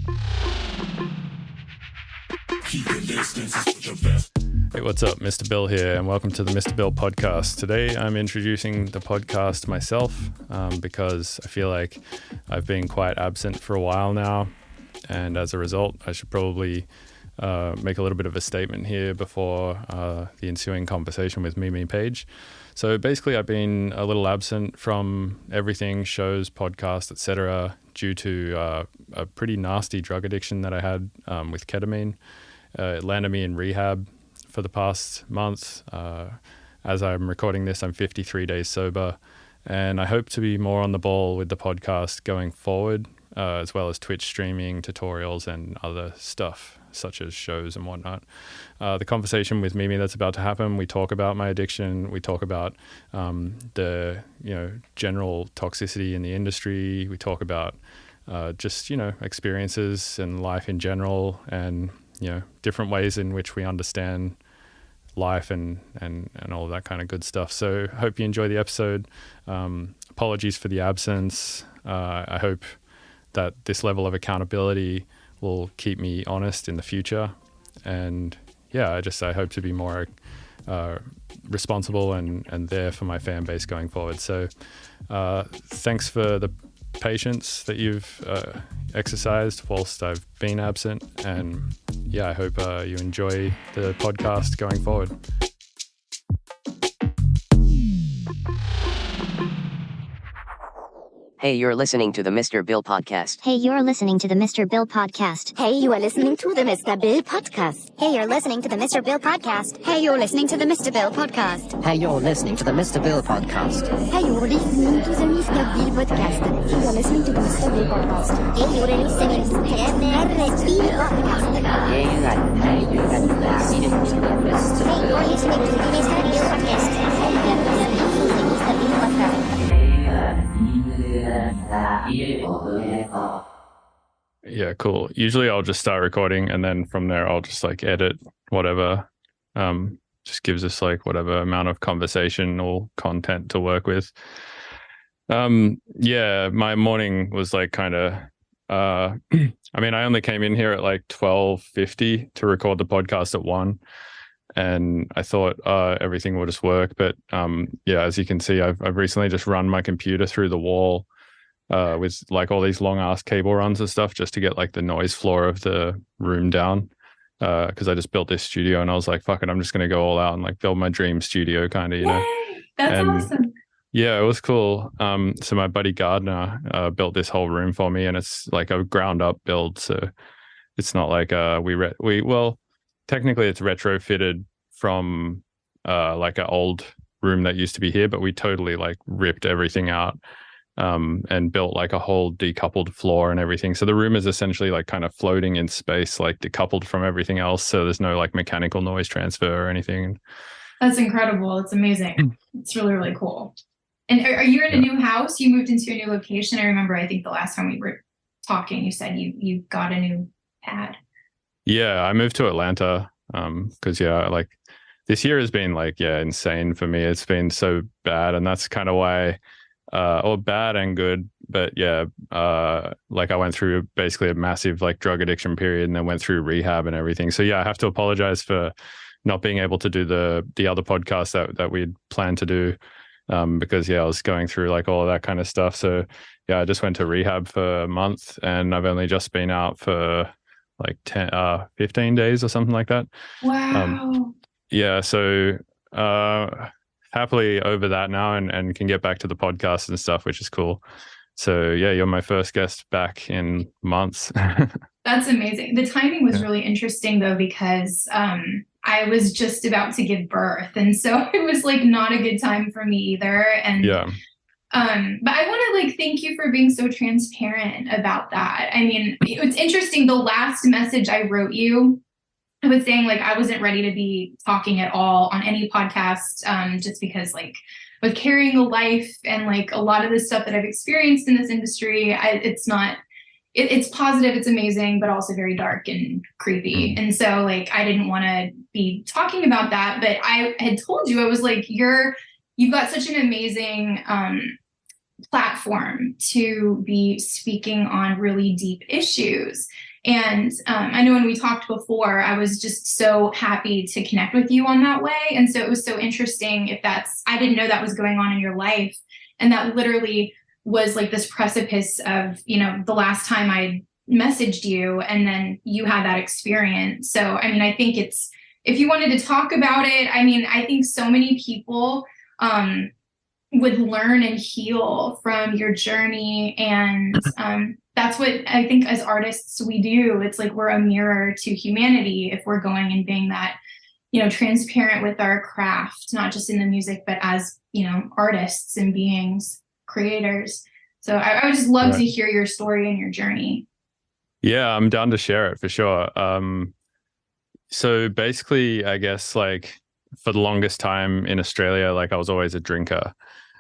Hey, what's up? Mr. Bill here, and welcome to the Mr. Bill podcast. Today, I'm introducing the podcast myself because I feel like I've been quite absent for a while now, and as a result, I should probably make a little bit of a statement here before the ensuing conversation with Mimi Page. So basically, I've been a little absent from everything, shows, podcasts, etc., due to a pretty nasty drug addiction that I had with ketamine. It landed me in rehab for the past month. As I'm recording this, I'm 53 days sober, and I hope to be more on the ball with the podcast going forward, as well as Twitch streaming, tutorials, and other stuff such as shows and whatnot. The conversation with Mimi that's about to happen, we talk about my addiction, we talk about the general toxicity in the industry, we talk about just experiences and life in general, and different ways in which we understand life and all of that kind of good stuff. So I hope you enjoy the episode. Apologies for the absence. I hope that this level of accountability will keep me honest in the future. And yeah, I hope to be more responsible and there for my fan base going forward. So thanks for the patience that you've exercised whilst I've been absent, and yeah, I hope you enjoy the podcast going forward. Hey, you're listening to the Mr. Bill podcast. Hey, you're listening to the Mr. Bill podcast. Hey, you are listening to the Mr. Bill podcast. Hey, you're listening to the Mr. Bill podcast. Hey, you're listening to the Mr. Bill podcast. Hey, you're listening to the Mr. Bill podcast. Hey, you're listening to the Mr. Bill podcast. Hey, you're listening to the Mr. Bill podcast. Hey, you're listening to the Mr. Bill podcast. Hey, you're listening to the Yeah, cool. Usually I'll just start recording, and then from there I'll just edit whatever. Just gives us whatever amount of conversational content to work with. Yeah, my morning was kind of I only came in here at 12:50 to record the podcast at 1, and I thought everything will just work, but yeah, as you can see, I've recently just run my computer through the wall with all these long ass cable runs and stuff, just to get the noise floor of the room down, because I just built this studio, and I was like, fuck it, I'm just gonna go all out and build my dream studio, kind of, Yay! That's awesome. Yeah, it was cool. So my buddy Gardner built this whole room for me, and it's a ground up build, so it's not well, technically it's retrofitted from an old room that used to be here, but we totally ripped everything out and built a whole decoupled floor and everything. So the room is essentially kind of floating in space, decoupled from everything else. So there's no mechanical noise transfer or anything. That's incredible. It's amazing. It's really, really cool. And are you in a new house? You moved into a new location? I remember, I think the last time we were talking, you said you got a new pad. Yeah, I moved to Atlanta because this year has been insane for me. It's been so bad, and that's kind of why or bad and good, but yeah, I went through basically a massive drug addiction period, and then went through rehab and everything. So yeah, I have to apologize for not being able to do the other podcast that we'd planned to do, because yeah, I was going through all of that kind of stuff. So yeah, I just went to rehab for a month, and I've only just been out for 15 days or something like that. Wow. Yeah, so happily over that now, and can get back to the podcast and stuff, which is cool. So yeah, you're my first guest back in months. That's amazing. The timing was really interesting though, because I was just about to give birth, and so it was not a good time for me either. And yeah. But I want to thank you for being so transparent about that. I mean, it's interesting. The last message I wrote you, I was saying I wasn't ready to be talking at all on any podcast, just because with carrying a life and a lot of the stuff that I've experienced in this industry, it's positive, it's amazing, but also very dark and creepy. And so I didn't want to be talking about that, but I had told you, I was you've got such an amazing platform to be speaking on really deep issues. And I know when we talked before, I was just so happy to connect with you on that way. And so it was so interesting I didn't know that was going on in your life. And that literally was like this precipice of, the last time I messaged you, and then you had that experience. So, I mean, I think if you wanted to talk about it, I mean, I think so many people would learn and heal from your journey. And that's what I think as artists we do. It's like we're a mirror to humanity if we're going and being that, transparent with our craft, not just in the music, but as, artists and beings, creators. So I would just love to hear your story and your journey. Yeah, I'm down to share it for sure. So basically, I guess like for the longest time in Australia, like I was always a drinker.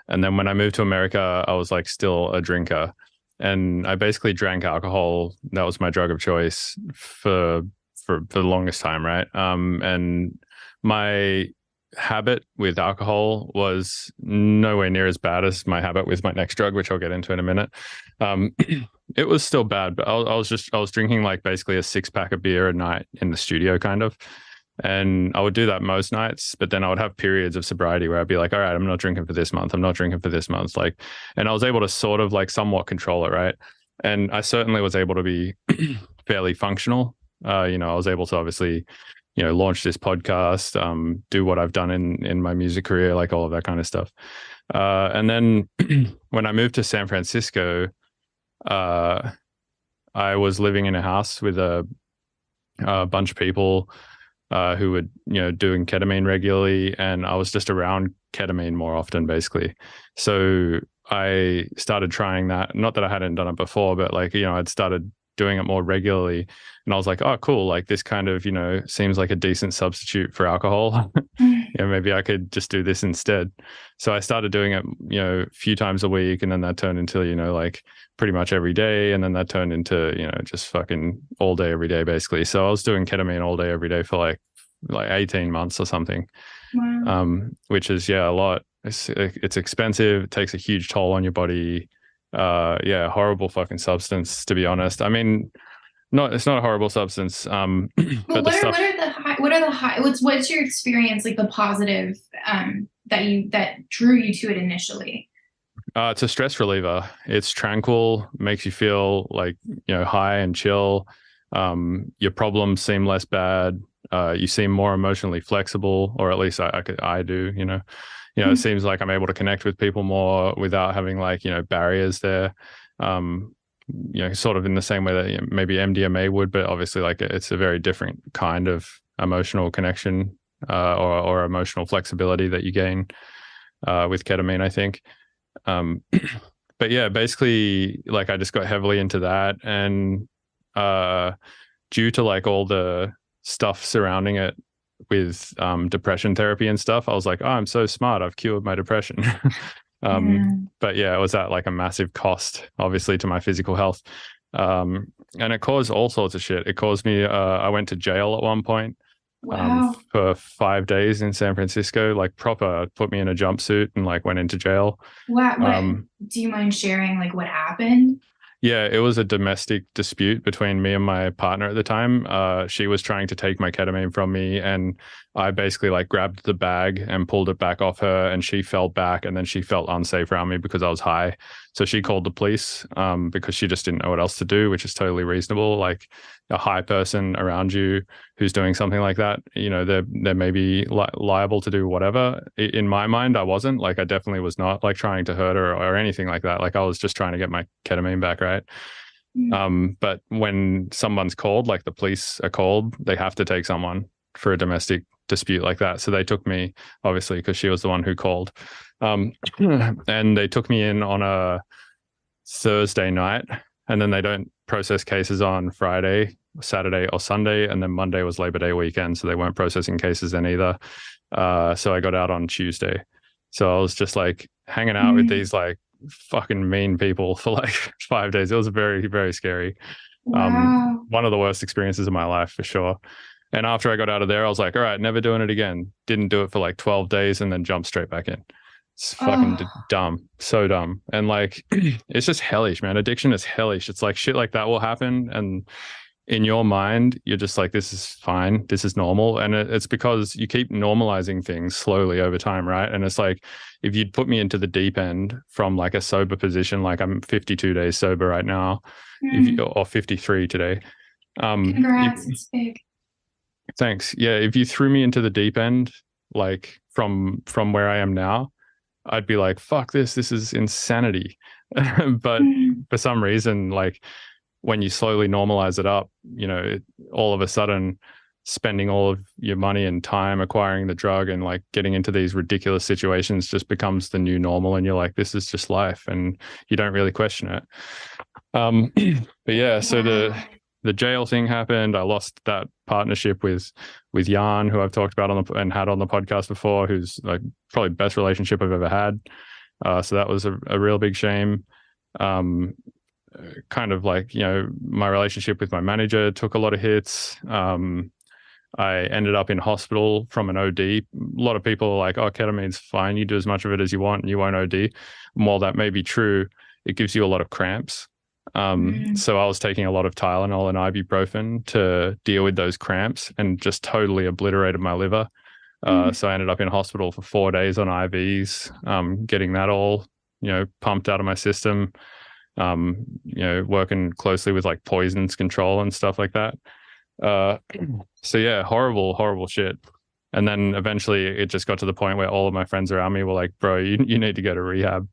And then when I moved to America, I was like still a drinker. And I basically drank alcohol. That was my drug of choice for the longest time, right? And my habit with alcohol was nowhere near as bad as my habit with my next drug, which I'll get into in a minute. It was still bad, but I was drinking like basically a 6-pack of beer a night in the studio kind of. And I would do that most nights, but then I would have periods of sobriety where I'd be like, all right, I'm not drinking for this month. I'm not drinking for this month. Like, and I was able to sort of like somewhat control it. Right. And I certainly was able to be fairly functional. I was able to obviously, launch this podcast, do what I've done in my music career, like all of that kind of stuff. And then when I moved to San Francisco, I was living in a house with a bunch of people who were, doing ketamine regularly, and I was just around ketamine more often, basically. So I started trying that. Not that I hadn't done it before, but like, I'd started doing it more regularly, and I was like, oh, cool. Like this kind of, seems like a decent substitute for alcohol. Maybe I could just do this instead. So I started doing it, a few times a week, and then that turned into, like pretty much every day. And then that turned into, just fucking all day, every day, basically. So I was doing ketamine all day, every day for like 18 months or something. Wow. Which is, a lot. It's expensive. It takes a huge toll on your body. Horrible fucking substance, to be honest. I mean, it's not a horrible substance. But what's your experience, like the positive that drew you to it initially? It's a stress reliever. It's tranquil, makes you feel like, high and chill. Your problems seem less bad. You seem more emotionally flexible, or at least I do, it seems like I'm able to connect with people more without having like, barriers there. Sort of in the same way that maybe MDMA would, but obviously like it's a very different kind of emotional connection or emotional flexibility that you gain with ketamine, I think. But yeah, basically like I just got heavily into that, and due to like all the stuff surrounding it with depression therapy and stuff, I was like, oh, I'm so smart, I've cured my depression. But yeah, it was at like a massive cost, obviously, to my physical health. And it caused all sorts of shit. It caused me, I went to jail at one point. Wow. For 5 days in San Francisco, like proper put me in a jumpsuit and like went into jail. Wow. Do you mind sharing like what happened? Yeah, it was a domestic dispute between me and my partner at the time. She was trying to take my ketamine from me, and I basically like grabbed the bag and pulled it back off her, and she fell back, and then she felt unsafe around me because I was high. So she called the police because she just didn't know what else to do, which is totally reasonable. Like a high person around you who's doing something like that, they may be liable to do whatever. In my mind, I wasn't. Like I definitely was not like trying to hurt her or anything like that. Like I was just trying to get my ketamine back, right? But when someone's called, like the police are called, they have to take someone for a domestic dispute like that. So they took me, obviously, because she was the one who called. And they took me in on a Thursday night, and then they don't process cases on Friday, Saturday, or Sunday. And then Monday was Labor Day weekend, so they weren't processing cases then either. So I got out on Tuesday. So I was just like hanging out with these like fucking mean people for like 5 days. It was very, very scary. Wow. One of the worst experiences of my life for sure. And after I got out of there, I was like, all right, never doing it again. Didn't do it for like 12 days and then jumped straight back in. It's fucking dumb. So dumb. And like, it's just hellish, man. Addiction is hellish. It's like shit like that will happen. And in your mind, you're just like, this is fine, this is normal. And it's because you keep normalizing things slowly over time, right? And it's like, if you'd put me into the deep end from like a sober position, like I'm 52 days sober right now, or 53 today. Congrats, it's big. Thanks. Yeah, if you threw me into the deep end, like from where I am now, I'd be like, fuck this is insanity. But for some reason, like, when you slowly normalize it up, you know, all of a sudden spending all of your money and time acquiring the drug and like getting into these ridiculous situations just becomes the new normal. And you're like, this is just life, and you don't really question it. But yeah, so the jail thing happened. I lost that partnership with Jan, who I've talked about and had on the podcast before, who's like probably the best relationship I've ever had. So that was a real big shame. Kind of like, you know, my relationship with my manager took a lot of hits. I ended up in hospital from an OD. A lot of people are like, oh, ketamine's fine, you do as much of it as you want and you won't OD. And while that may be true, it gives you a lot of cramps. So I was taking a lot of Tylenol and ibuprofen to deal with those cramps, and just totally obliterated my liver. So I ended up in hospital for 4 days on IVs, getting that all, you know, pumped out of my system. You know, working closely with like poisons control and stuff like that. So yeah, horrible shit. And then eventually it just got to the point where all of my friends around me were like, bro, you need to go to rehab.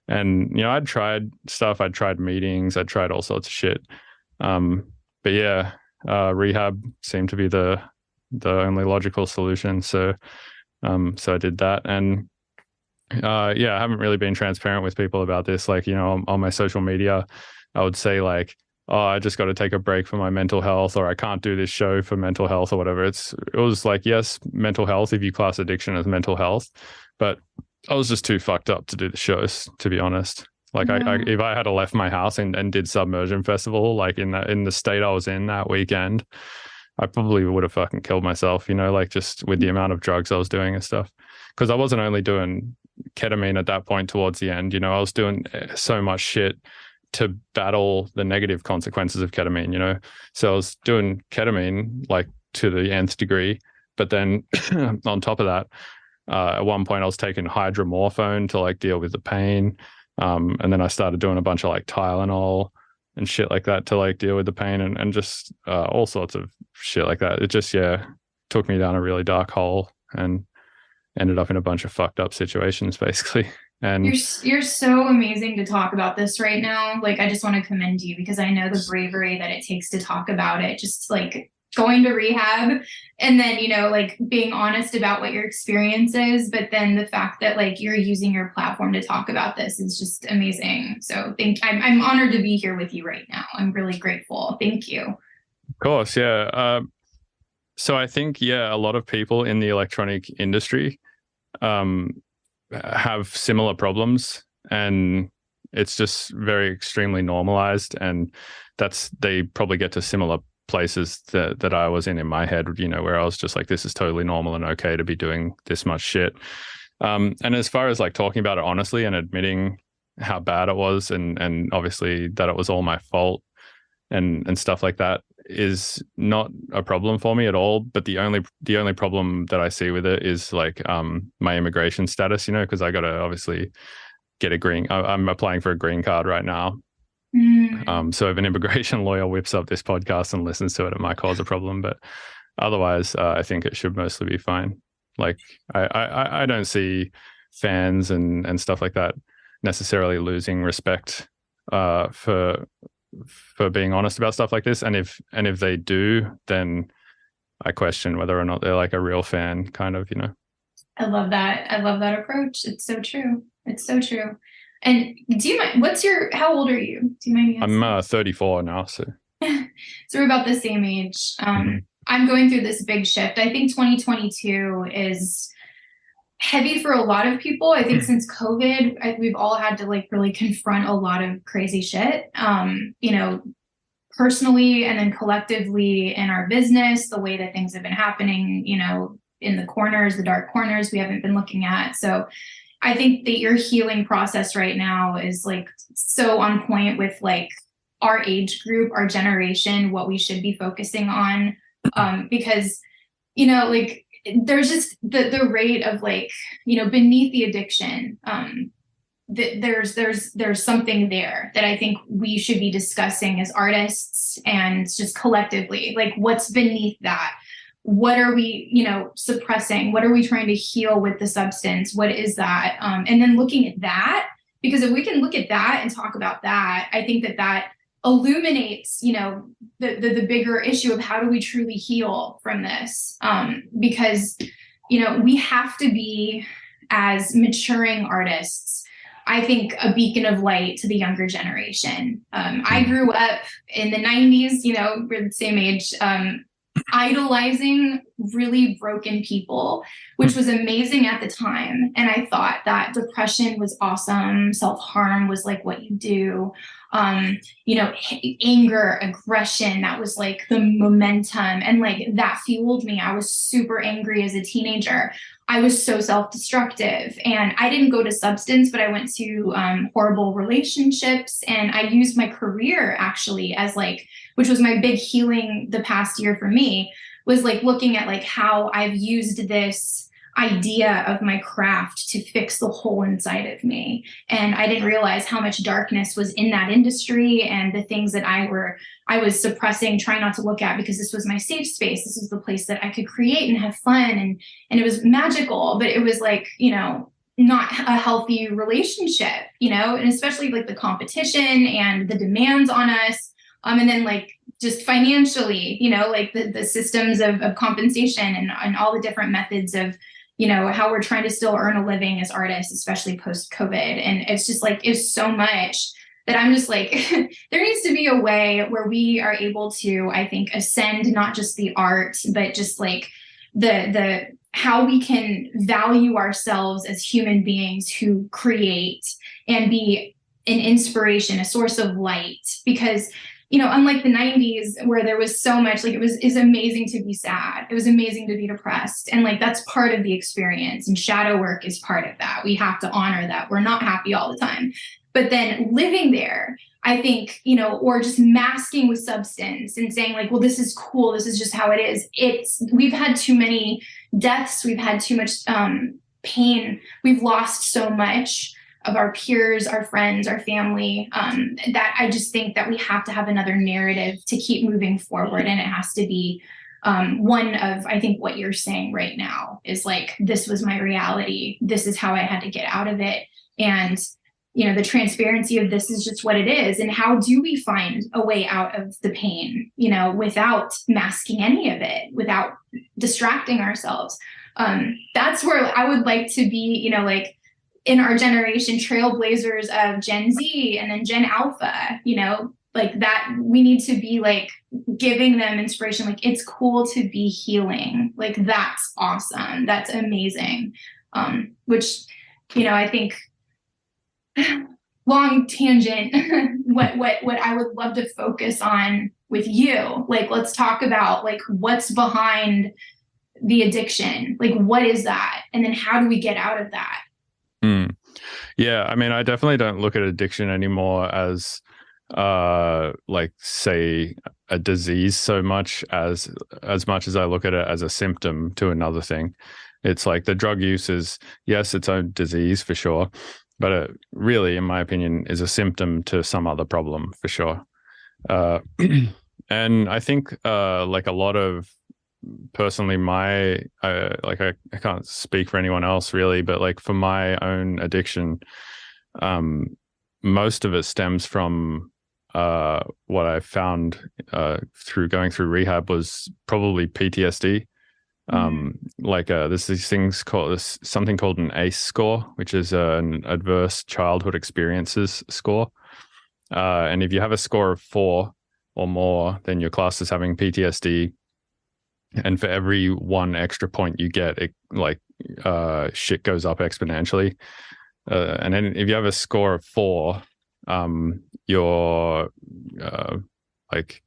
And, you know, I'd tried stuff, I'd tried meetings, I'd tried all sorts of shit. But yeah, rehab seemed to be the only logical solution. So I did that. And yeah, I haven't really been transparent with people about this. Like, you know, on my social media, I would say like, oh, I just got to take a break for my mental health, or I can't do this show for mental health or whatever. It was like, yes, mental health, if you class addiction as mental health, but I was just too fucked up to do the shows, to be honest. Like if I had left my house and did Submersion Festival, like in the state I was in that weekend, I probably would have fucking killed myself, you know, like just with the amount of drugs I was doing and stuff. Because I wasn't only doing ketamine at that point towards the end, you know, I was doing so much shit to battle the negative consequences of ketamine, you know. So I was doing ketamine like to the nth degree, but then on top of that, at one point I was taking hydromorphone to like deal with the pain. And then I started doing a bunch of like Tylenol and shit like that to like deal with the pain and just all sorts of shit like that. It just, yeah, took me down a really dark hole and ended up in a bunch of fucked up situations basically. And you're so amazing to talk about this right now. Like, I just want to commend you, because I know the bravery that it takes to talk about it, just like going to rehab and then, you know, like being honest about what your experience is. But then the fact that like you're using your platform to talk about this is just amazing. So I'm honored to be here with you right now. I'm really grateful. Thank you. Of course. Yeah. So I think, yeah, a lot of people in the electronic industry have similar problems, and it's just very extremely normalized, and they probably get to similar places that I was in my head, you know, where I was just like, this is totally normal and okay to be doing this much shit. And as far as like talking about it honestly and admitting how bad it was, and obviously that it was all my fault and stuff like that, is not a problem for me at all. But the only problem that I see with it is like my immigration status, you know, because I got to obviously get I'm applying for a green card right now. So if an immigration lawyer whips up this podcast and listens to it, it might cause a problem. But otherwise, I think it should mostly be fine. Like I don't see fans and stuff like that necessarily losing respect for being honest about stuff like this. And if they do, then I question whether or not they're like a real fan, kind of, you know. I love that approach. It's so true. And do you mind, how old are you? Do you mind me asking? I'm 34 now, so. So we're about the same age. I'm going through this big shift. I think 2022 is heavy for a lot of people. I think since COVID, we've all had to like really confront a lot of crazy shit, you know, personally and then collectively in our business, the way that things have been happening, you know, in the dark corners we haven't been looking at. So I think that your healing process right now is like so on point with like our age group, our generation, what we should be focusing on. Because, like there's just the rate of like, beneath the addiction, there's something there that I think we should be discussing as artists and just collectively, like what's beneath that. What are we, suppressing? What are we trying to heal with the substance? What is that? And then looking at that, because if we can look at that and talk about that, I think that illuminates, the bigger issue of how do we truly heal from this? Because, we have to be, as maturing artists, I think, a beacon of light to the younger generation. I grew up in the 90s, we're the same age, idolizing really broken people, which was amazing at the time. And I thought that depression was awesome. Self-harm was like what you do. Anger, aggression, that was like the momentum. And like that fueled me. I was super angry as a teenager. I was so self-destructive, and I didn't go to substance, but I went to horrible relationships, and I used my career actually as like, which was my big healing the past year for me, was like looking at like how I've used this idea of my craft to fix the hole inside of me. And I didn't realize how much darkness was in that industry and the things that I was suppressing, trying not to look at, because this was my safe space. This was the place that I could create and have fun. And it was magical, but it was like, not a healthy relationship, and especially like the competition and the demands on us. And then like just financially, like the systems of compensation and all the different methods of, how we're trying to still earn a living as artists, especially post-COVID. And it's just like, it's so much that I'm just like, there needs to be a way where we are able to, I think, ascend not just the art, but just like the how we can value ourselves as human beings who create and be an inspiration, a source of light. Because unlike the 90s where there was so much, like it's amazing to be sad. It was amazing to be depressed. And like, that's part of the experience, and shadow work is part of that. We have to honor that we're not happy all the time, but then living there, I think, or just masking with substance and saying like, well, this is cool. This is just how it is. We've had too many deaths. We've had too much pain. We've lost so much of our peers, our friends, our family, that I just think that we have to have another narrative to keep moving forward. And it has to be one of, I think, what you're saying right now is like, this was my reality. This is how I had to get out of it. And, the transparency of this is just what it is. And how do we find a way out of the pain, without masking any of it, without distracting ourselves? That's where I would like to be, like, in our generation, trailblazers of Gen Z and then Gen Alpha, like that, we need to be like giving them inspiration. Like, it's cool to be healing. Like, that's awesome. That's amazing. Which, I think, long tangent, what I would love to focus on with you, like, let's talk about like what's behind the addiction. Like, what is that? And then how do we get out of that? Yeah, I mean, I definitely don't look at addiction anymore as like, say, a disease so much as I look at it as a symptom to another thing. It's like the drug use is, yes, its own disease for sure, but it really, in my opinion, is a symptom to some other problem for sure. And I think like a lot of, personally, my I can't speak for anyone else really, but like for my own addiction, most of it stems from what I found through going through rehab was probably PTSD. There's these things called something called an ACE score, which is an adverse childhood experiences score. And if you have a score of 4 or more, then you're classed as having PTSD. And for every 1 extra point you get, it like shit goes up exponentially. And then if you have a score of 4, you're like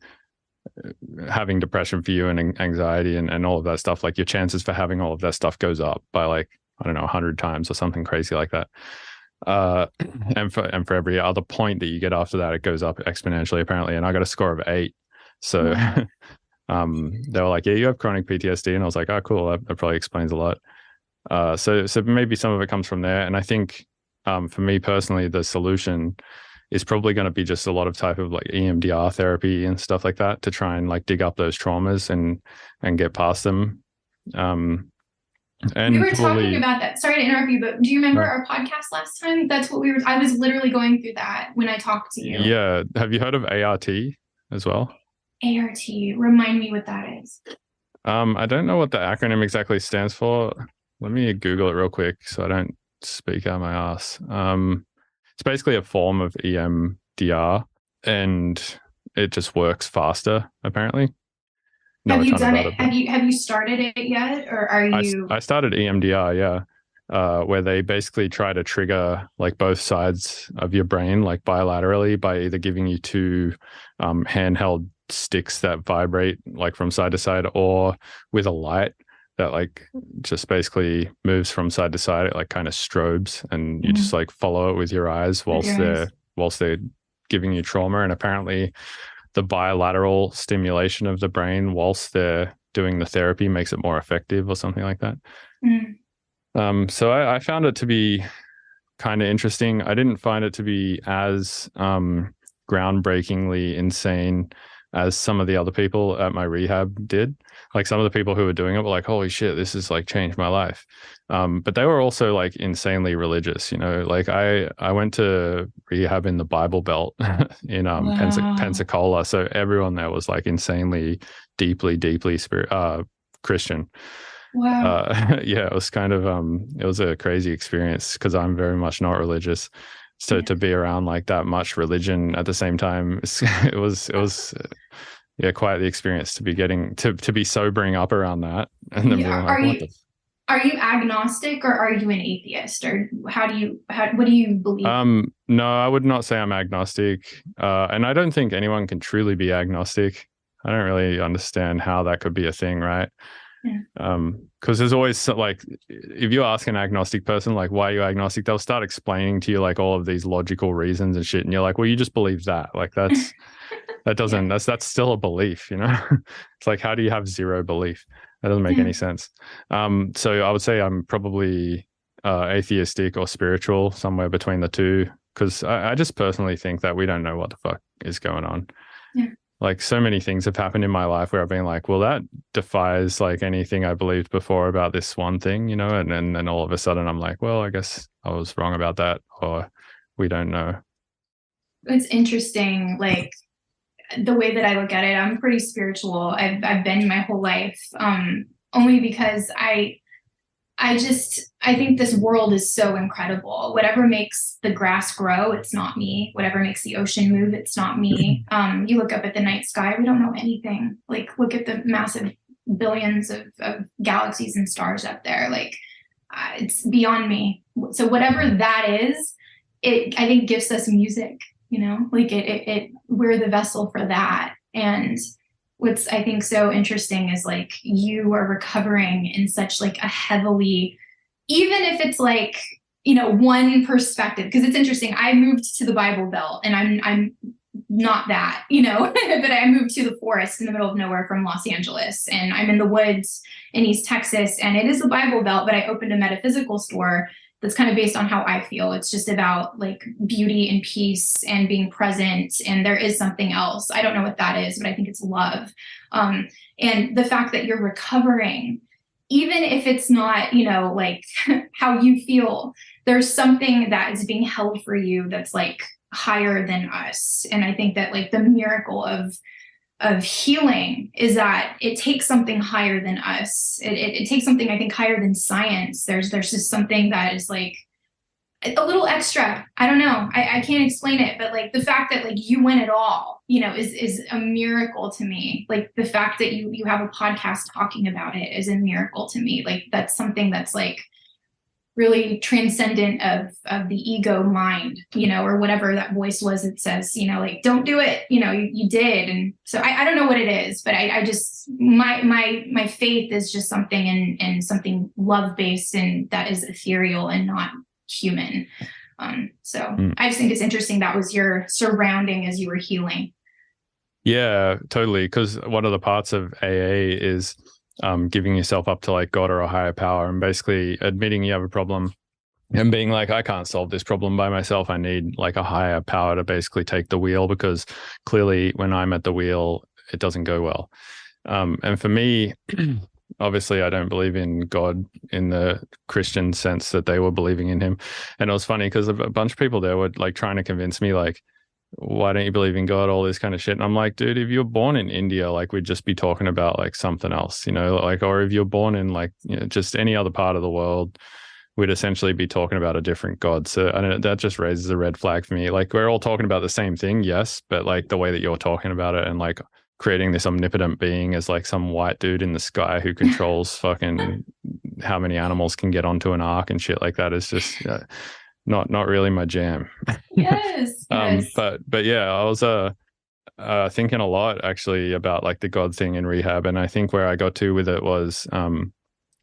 having depression for you and anxiety and all of that stuff. Like, your chances for having all of that stuff goes up by like, I don't know, 100 times or something crazy like that. and for every other point that you get after that, it goes up exponentially apparently. And I got a score of 8. So they were like, yeah, you have chronic PTSD, and I was like, oh, cool, that probably explains a lot. So maybe some of it comes from there. And I think for me personally, the solution is probably going to be just a lot of type of like EMDR therapy and stuff like that to try and like dig up those traumas and get past them. And we were talking about that. Sorry to interrupt you, but do you remember our podcast last time? That's what I was literally going through that when I talked to you. Yeah. Have you heard of ART as well? ART, remind me what that is. I don't know what the acronym exactly stands for. Let me Google it real quick so I don't speak out my ass. It's basically a form of EMDR, and it just works faster, apparently. Have you done it? Have you started it yet, or are you? I started EMDR, yeah, where they basically try to trigger like both sides of your brain, like bilaterally, by either giving you 2 handheld sticks that vibrate like from side to side, or with a light that like just basically moves from side to side. It like kind of strobes, and you just like follow it with your eyes whilst they're giving you trauma. And apparently the bilateral stimulation of the brain whilst they're doing the therapy makes it more effective or something like that. So I found it to be kind of interesting. I didn't find it to be as groundbreakingly insane as some of the other people at my rehab did. Like some of the people who were doing it were like, holy shit, this has like changed my life. But they were also like insanely religious, you know, like I went to rehab in the Bible Belt in Pensacola. So everyone there was like insanely, deeply Christian. Wow. Yeah, it was kind of, it was a crazy experience because I'm very much not religious. So to be around like that much religion at the same time, it was quite the experience to be getting to be sobering up around that. And then being like, are you agnostic or are you an atheist, or what do you believe? No, I would not say I'm agnostic. And I don't think anyone can truly be agnostic. I don't really understand how that could be a thing, right? Yeah. Because there's always like, if you ask an agnostic person like, why are you agnostic, they'll start explaining to you like all of these logical reasons and shit, and you're like, well, you just believe that. Like that's that's still a belief, you know. It's like, how do you have zero belief? That doesn't make any sense. So I would say I'm probably atheistic or spiritual, somewhere between the two, because I just personally think that we don't know what the fuck is going on. Yeah. Like so many things have happened in my life where I've been like, well, that defies like anything I believed before about this one thing, you know, and then all of a sudden I'm like, well, I guess I was wrong about that, or we don't know. It's interesting, like the way that I look at it. I'm pretty spiritual. I've been my whole life, only because I think this world is so incredible. Whatever makes the grass grow, it's not me. Whatever makes the ocean move, it's not me. You look up at the night sky, we don't know anything. Like, look at the massive billions of galaxies and stars up there. Like, it's beyond me. So whatever that is, I think gives us music, you know, like we're the vessel for that. And what's I think so interesting is like you are recovering in such like a heavily, even if it's like, you know, one perspective, because it's interesting. I moved to the Bible Belt and I'm not that, you know, but I moved to the forest in the middle of nowhere from Los Angeles, and I'm in the woods in East Texas, and it is the Bible Belt, but I opened a metaphysical store that's kind of based on how I feel. It's just about like beauty and peace and being present. And there is something else. I don't know what that is, but I think it's love. And the fact that you're recovering, even if it's not, you know, like how you feel, there's something that is being held for you that's like higher than us. And I think that like the miracle of healing is that it takes something higher than us. It takes something, I think, higher than science. There's just something that is like a little extra. I don't know. I can't explain it, but like the fact that like you win it all, you know, is a miracle to me. Like the fact that you have a podcast talking about it is a miracle to me. Like that's something that's like really transcendent of the ego mind, you know, or whatever that voice was that says, you know, like, don't do it, you know, you did. And so I don't know what it is, but I just, my faith is just something in something love-based, and that is ethereal and not human. I just think it's interesting that was your surrounding as you were healing. Yeah, totally. Because one of the parts of AA is giving yourself up to like God or a higher power, and basically admitting you have a problem and being like, I can't solve this problem by myself. I need like a higher power to basically take the wheel, because clearly when I'm at the wheel, it doesn't go well. And for me, obviously I don't believe in God in the Christian sense that they were believing in him. And it was funny because a bunch of people there were like trying to convince me like, why don't you believe in God, all this kind of shit. And I'm like, dude, if you're born in India, like we'd just be talking about like something else, you know, like, or if you're born in like, you know, just any other part of the world, we'd essentially be talking about a different God. So I don't know, that just raises a red flag for me. Like we're all talking about the same thing, yes, but like the way that you're talking about it and like creating this omnipotent being as like some white dude in the sky who controls fucking how many animals can get onto an ark and shit like that is just not really my jam. Yes. Yes. But yeah, I was thinking a lot actually about like the God thing in rehab, and I think where I got to with it was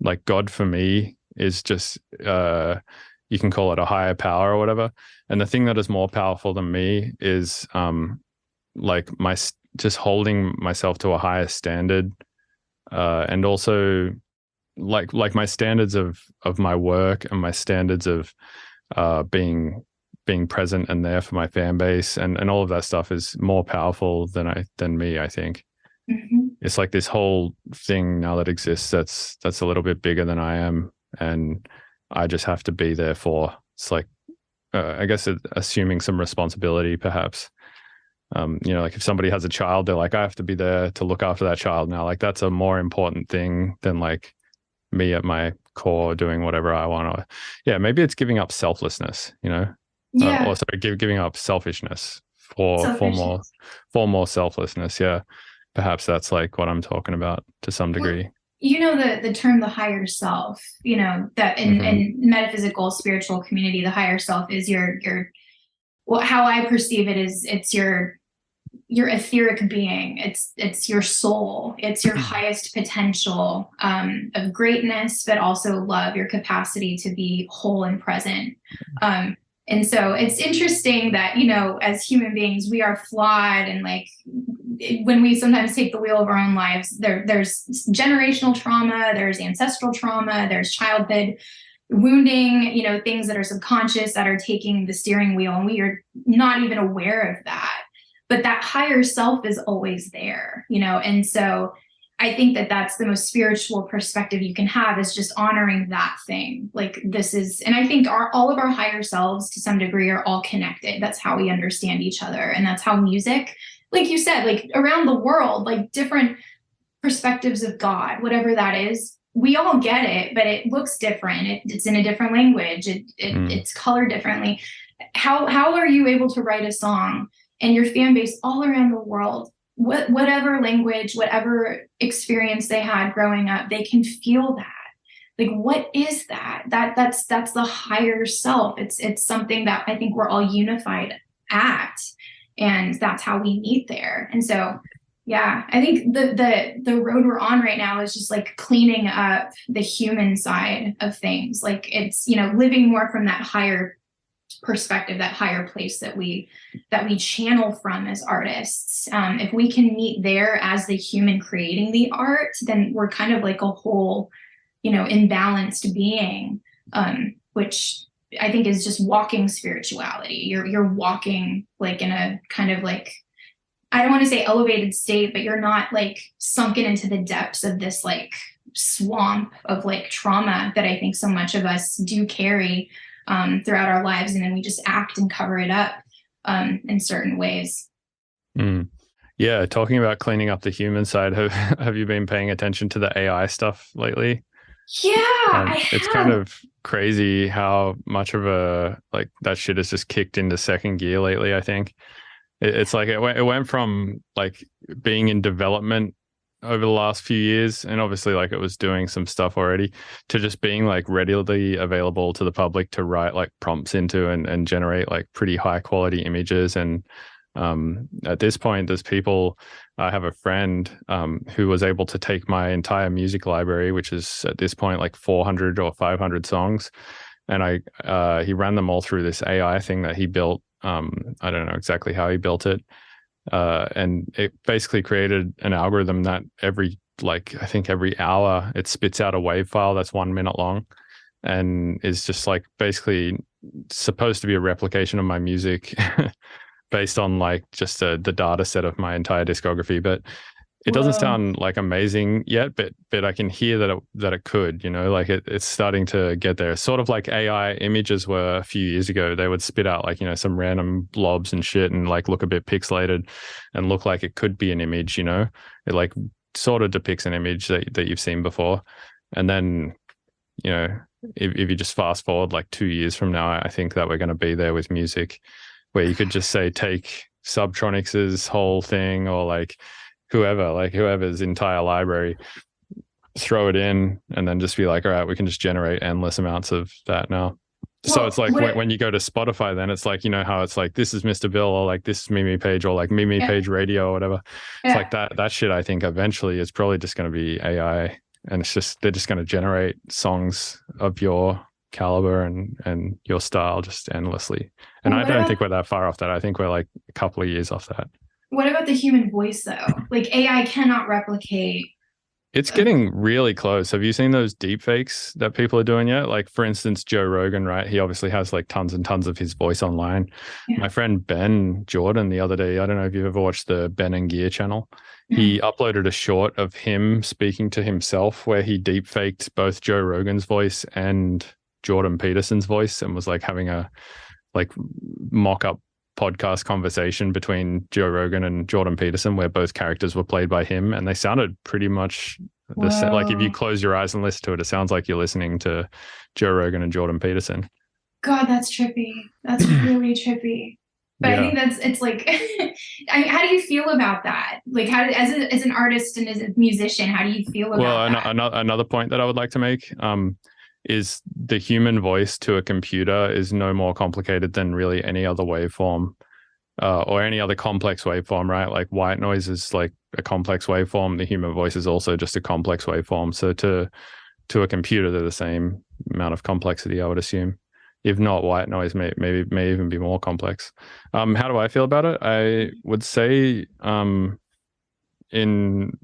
like God for me is just you can call it a higher power or whatever, and the thing that is more powerful than me is like just holding myself to a higher standard, and also like my standards of my work and my standards of being present and there for my fan base and all of that stuff is more powerful than me, I think. Mm-hmm. It's like this whole thing now that exists that's a little bit bigger than I am, and I just have to be there for. It's like I guess assuming some responsibility perhaps. You know, like if somebody has a child, they're like, I have to be there to look after that child now. Like that's a more important thing than like me at my core doing whatever I want. Or yeah, maybe it's giving up selflessness, you know, or sorry, giving up selfishness for more selflessness. Yeah, perhaps that's like what I'm talking about to some degree. Well, you know, the term the higher self, you know, that in metaphysical spiritual community, the higher self is your well, how I perceive it is it's your etheric being. It's your soul. It's your highest potential of greatness, but also love, your capacity to be whole and present. And so it's interesting that, you know, as human beings, we are flawed. And like when we sometimes take the wheel of our own lives, there's generational trauma, there's ancestral trauma, there's childhood wounding, you know, things that are subconscious that are taking the steering wheel, and we are not even aware of that. But that higher self is always there, you know. And so I think that that's the most spiritual perspective you can have, is just honoring that thing. Like this is, and I think all of our higher selves to some degree are all connected. That's how we understand each other. And that's how music, like you said, like around the world, like different perspectives of God, whatever that is, we all get it, but it looks different. It's in a different language. It's colored differently. How are you able to write a song and your fan base all around the world, whatever language, whatever experience they had growing up, they can feel that? Like, what is that? That's the higher self. It's something that I think we're all unified at, and that's how we meet there. And so, yeah, I think the road we're on right now is just like cleaning up the human side of things. Like it's, you know, living more from that higher perspective, that higher place that we channel from as artists. If we can meet there as the human creating the art, then we're kind of like a whole, you know, imbalanced being, which I think is just walking spirituality. You're walking like in a kind of like, I don't want to say elevated state, but you're not like sunken into the depths of this like swamp of like trauma that I think so much of us do carry throughout our lives. And then we just act and cover it up in certain ways. Yeah. Talking about cleaning up the human side, have you been paying attention to the AI stuff lately? Yeah, it's kind of crazy how much of like that shit has just kicked into second gear lately, I think. It's like it went from like being in development over the last few years, and obviously like it was doing some stuff already, to just being like readily available to the public to write like prompts into and generate like pretty high quality images. And at this point, there's people, I have a friend who was able to take my entire music library, which is at this point like 400 or 500 songs, and he ran them all through this AI thing that he built. I don't know exactly how he built it, and it basically created an algorithm that every hour it spits out a wave file that's 1 minute long, and is just like basically supposed to be a replication of my music based on like just the data set of my entire discography. But it doesn't sound like amazing yet, but I can hear that it could, like it's starting to get there. Sort of like AI images were a few years ago. They would spit out like, some random blobs and shit and like look a bit pixelated and look like it could be an image, it like sort of depicts an image that you've seen before. And then, if you just fast forward like 2 years from now, I think that we're going to be there with music, where you could just say, take Subtronics's whole thing, or like whoever's entire library, throw it in, and then just be like, all right, we can just generate endless amounts of that now. So it's like when you go to Spotify, then it's like, how it's like, this is Mr. Bill, or like this is Mimi Page, or like Mimi Page Radio or whatever. It's like that shit. I think eventually is probably just going to be AI, and they're just going to generate songs of your caliber and your style just endlessly. And I don't think we're that far off that. I think we're like a couple of years off that. What about the human voice though? Like AI cannot replicate. It's getting really close. Have you seen those deep fakes that people are doing yet? Like, for instance, Joe Rogan, right? He obviously has like tons and tons of his voice online. Yeah. My friend Ben Jordan the other day, I don't know if you've ever watched the Ben and Gear channel. He uploaded a short of him speaking to himself where he deep faked both Joe Rogan's voice and Jordan Peterson's voice, and was like having a like mock-up podcast conversation between Joe Rogan and Jordan Peterson, where both characters were played by him, and they sounded pretty much the same. Like if you close your eyes and listen to it, it sounds like you're listening to Joe Rogan and Jordan Peterson. God, that's trippy. That's really trippy. But I think it's like, how do you feel about that? Like, how as an artist and as a musician, how do you feel about that? Another point that I would like to make is the human voice to a computer is no more complicated than really any other waveform, or any other complex waveform, right? Like white noise is like a complex waveform. The human voice is also just a complex waveform. So to a computer, they're the same amount of complexity, I would assume. If not, white noise may even be more complex. How do I feel about it? I would say in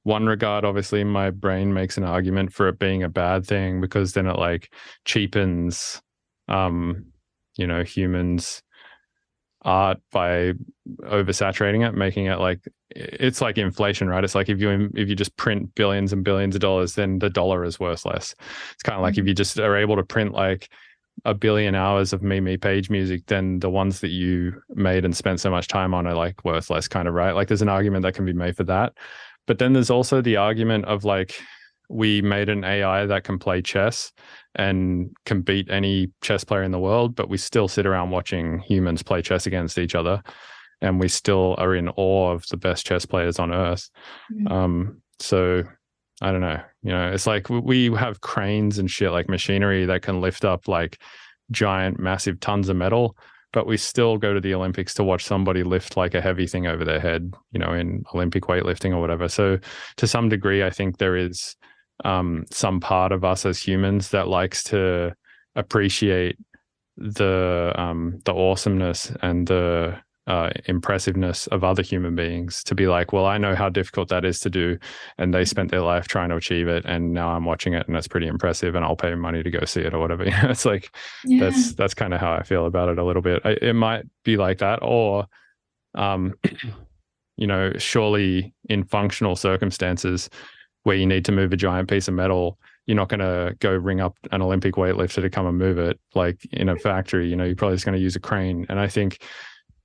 one regard, obviously my brain makes an argument for it being a bad thing, because then it like cheapens humans' art by oversaturating it, making it like, it's like inflation, right? It's like if you just print billions and billions of dollars, then the dollar is worth less. It's kind of like if you just are able to print like 1 billion hours of Mimi Page music, then the ones that you made and spent so much time on are like worth less, kind of, right? Like there's an argument that can be made for that. But then there's also the argument of like, we made an AI that can play chess and can beat any chess player in the world, but we still sit around watching humans play chess against each other, and we still are in awe of the best chess players on earth. So I don't know, it's like we have cranes and shit, like machinery that can lift up like giant, massive tons of metal, but we still go to the Olympics to watch somebody lift like a heavy thing over their head, in Olympic weightlifting or whatever. So to some degree, I think there is some part of us as humans that likes to appreciate the awesomeness and the impressiveness of other human beings, to be like, well, I know how difficult that is to do, and they spent their life trying to achieve it, and now I'm watching it and that's pretty impressive, and I'll pay money to go see it or whatever. It's like, that's kind of how I feel about it a little bit. It might be like that, or surely in functional circumstances where you need to move a giant piece of metal, you're not going to go ring up an Olympic weightlifter to come and move it like in a factory. You're probably just going to use a crane. And I think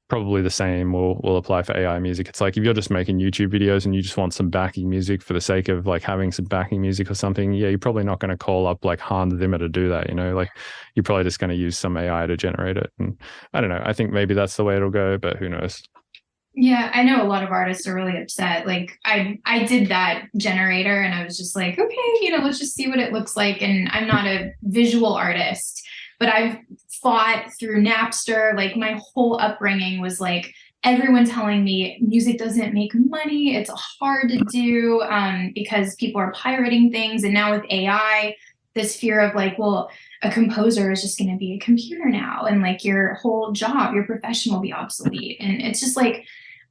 probably the same will apply for AI music. It's like if you're just making YouTube videos and you just want some backing music for the sake of like having some backing music or something, you're probably not going to call up like Hans Zimmer to do that. Like you're probably just going to use some AI to generate it. And I don't know, I think maybe that's the way it'll go, but who knows? Yeah, I know a lot of artists are really upset. Like I did that generator and I was just like, okay, let's just see what it looks like. And I'm not a visual artist, but I've fought through Napster. Like my whole upbringing was like everyone telling me music doesn't make money. It's hard to do because people are pirating things. And now with AI, this fear of like, well, a composer is just going to be a computer now, and like your whole job, your profession will be obsolete. And it's just like,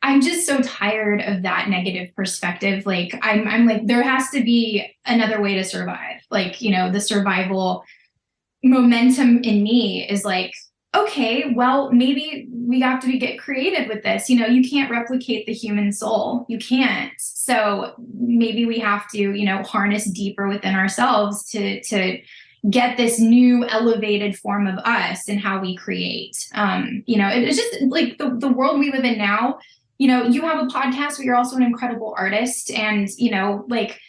I'm just so tired of that negative perspective. Like I'm like, there has to be another way to survive. Like, you know, the survival momentum in me is like, okay, well, maybe we have to get creative with this. You know, you can't replicate the human soul. You can't. So maybe we have to, you know, harness deeper within ourselves to get this new elevated form of us and how we create. You know, it's just like the world we live in now. You know, you have a podcast, but you're also an incredible artist. And, you know, like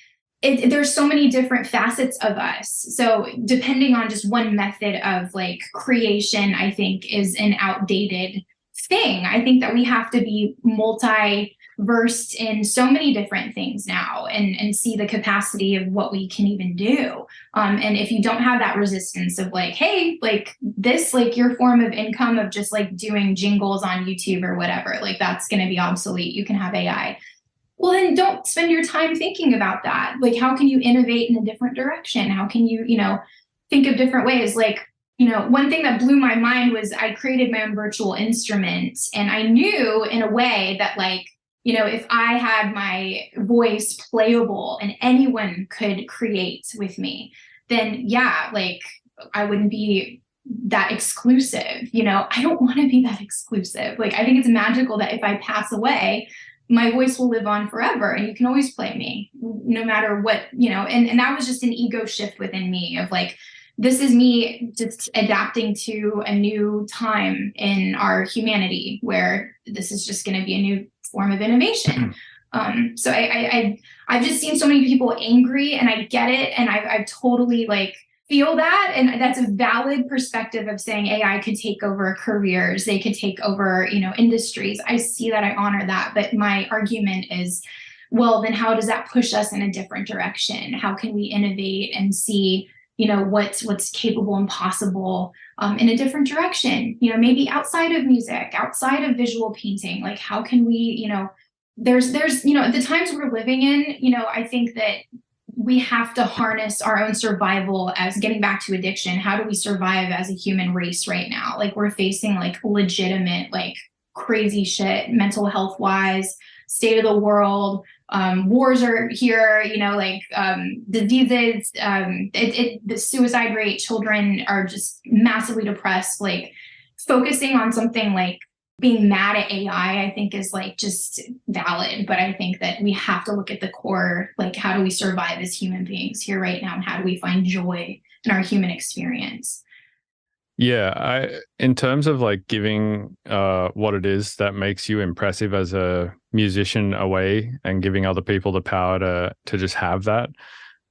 there's so many different facets of us. So depending on just one method of like creation, I think is an outdated thing. I think that we have to be multi-versed in so many different things now and see the capacity of what we can even do. And if you don't have that resistance of like, hey, like this, like your form of income of just like doing jingles on YouTube or whatever, like that's going to be obsolete. You can have AI. Well, then don't spend your time thinking about that. Like, how can you innovate in a different direction? How can you, you know, think of different ways? Like, you know, one thing that blew my mind was I created my own virtual instrument, and I knew in a way that like, you know, if I had my voice playable and anyone could create with me, then yeah, like I wouldn't be that exclusive. You know, I don't want to be that exclusive. Like, I think it's magical that if I pass away, my voice will live on forever and you can always play me no matter what, you know, and that was just an ego shift within me of like, this is me just adapting to a new time in our humanity where this is just going to be a new form of innovation. So I've just seen so many people angry, and I get it. And I totally like feel that. And that's a valid perspective of saying AI could take over careers. They could take over, you know, industries. I see that. I honor that. But my argument is, well, then how does that push us in a different direction? How can we innovate and see, you know, what's capable and possible in a different direction? You know, maybe outside of music, outside of visual painting, like how can we, you know, there's, you know, the times we're living in, you know, I think that we have to harness our own survival as getting back to addiction. How do we survive as a human race right now? Like we're facing like legitimate, like crazy shit, mental health wise, state of the world. Wars are here, you know, like diseases, the suicide rate, children are just massively depressed. Like focusing on something like being mad at AI, I think is like just valid. But I think that we have to look at the core, like how do we survive as human beings here right now? And how do we find joy in our human experience? Yeah, in terms of like giving what it is that makes you impressive as a musician away and giving other people the power to just have that,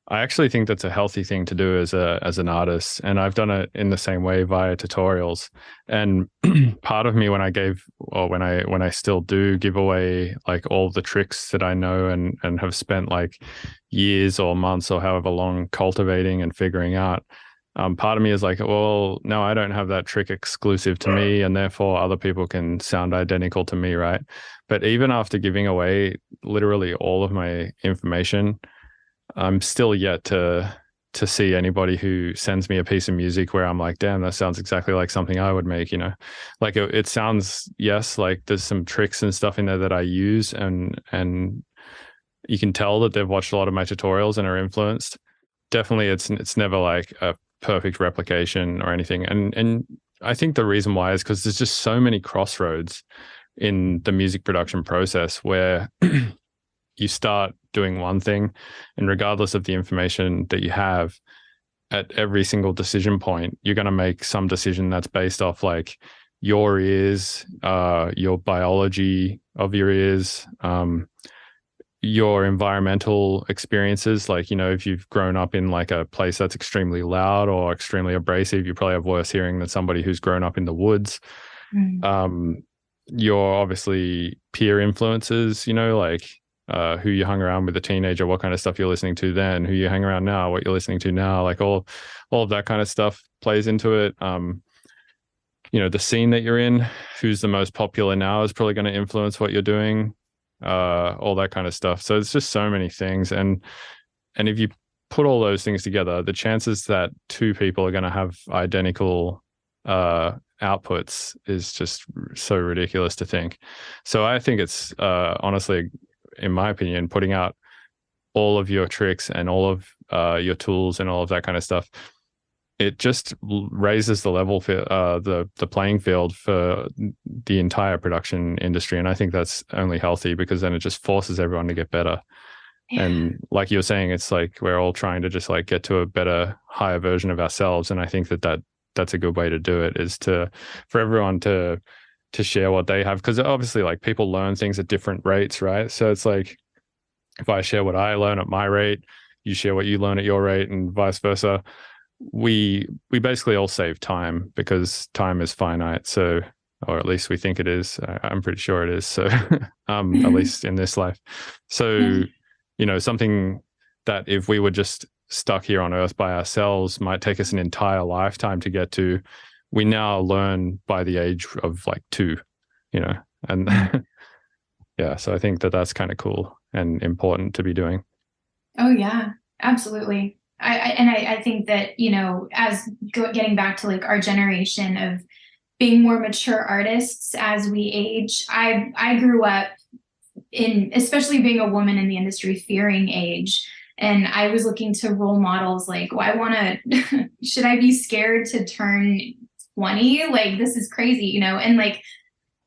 I actually think that's a healthy thing to do as an artist. And I've done it in the same way via tutorials. And part of me when I still do give away like all the tricks that I know and have spent like years or months or however long cultivating and figuring out, part of me is like, well, no, I don't have that trick exclusive to me, and therefore other people can sound identical to me, right? But even after giving away literally all of my information, I'm still yet to see anybody who sends me a piece of music where I'm like, damn, that sounds exactly like something I would make, you know? Like it sounds, yes, like there's some tricks and stuff in there that I use, and you can tell that they've watched a lot of my tutorials and are influenced. Definitely it's never like a perfect replication or anything. And I think the reason why is because there's just so many crossroads in the music production process where you start doing one thing, and regardless of the information that you have, at every single decision point, you're going to make some decision that's based off like your ears, your biology of your ears, your environmental experiences. Like, you know, if you've grown up in like a place that's extremely loud or extremely abrasive, you probably have worse hearing than somebody who's grown up in the woods. Your obviously peer influences, you know, like who you hung around with a teenager, what kind of stuff you're listening to then, who you hang around now, what you're listening to now, like all of that kind of stuff plays into it. You know, the scene that you're in, who's the most popular now is probably going to influence what you're doing, all that kind of stuff. So it's just so many things. And if you put all those things together, the chances that two people are going to have identical outputs is just so ridiculous to think. So I think it's honestly, in my opinion, putting out all of your tricks and all of your tools and all of that kind of stuff, it just raises the level for the playing field for the entire production industry. And I think that's only healthy, because then it just forces everyone to get better. Yeah. And like you were saying, it's like we're all trying to just like get to a better, higher version of ourselves. And I think that's a good way to do it, is for everyone to share what they have, because obviously like people learn things at different rates, right? So it's like, if I share what I learn at my rate, you share what you learn at your rate, and vice versa. We basically all save time, because time is finite. So, or at least we think it is. I'm pretty sure it is. So, at least in this life. So, something that if we were just stuck here on Earth by ourselves might take us an entire lifetime to get to, we now learn by the age of like 2, and yeah. So I think that's kind of cool and important to be doing. Oh yeah, absolutely. I think that, as getting back to like our generation of being more mature artists as we age, I grew up especially being a woman in the industry, fearing age. And I was looking to role models like, should I be scared to turn 20? Like, this is crazy, and like,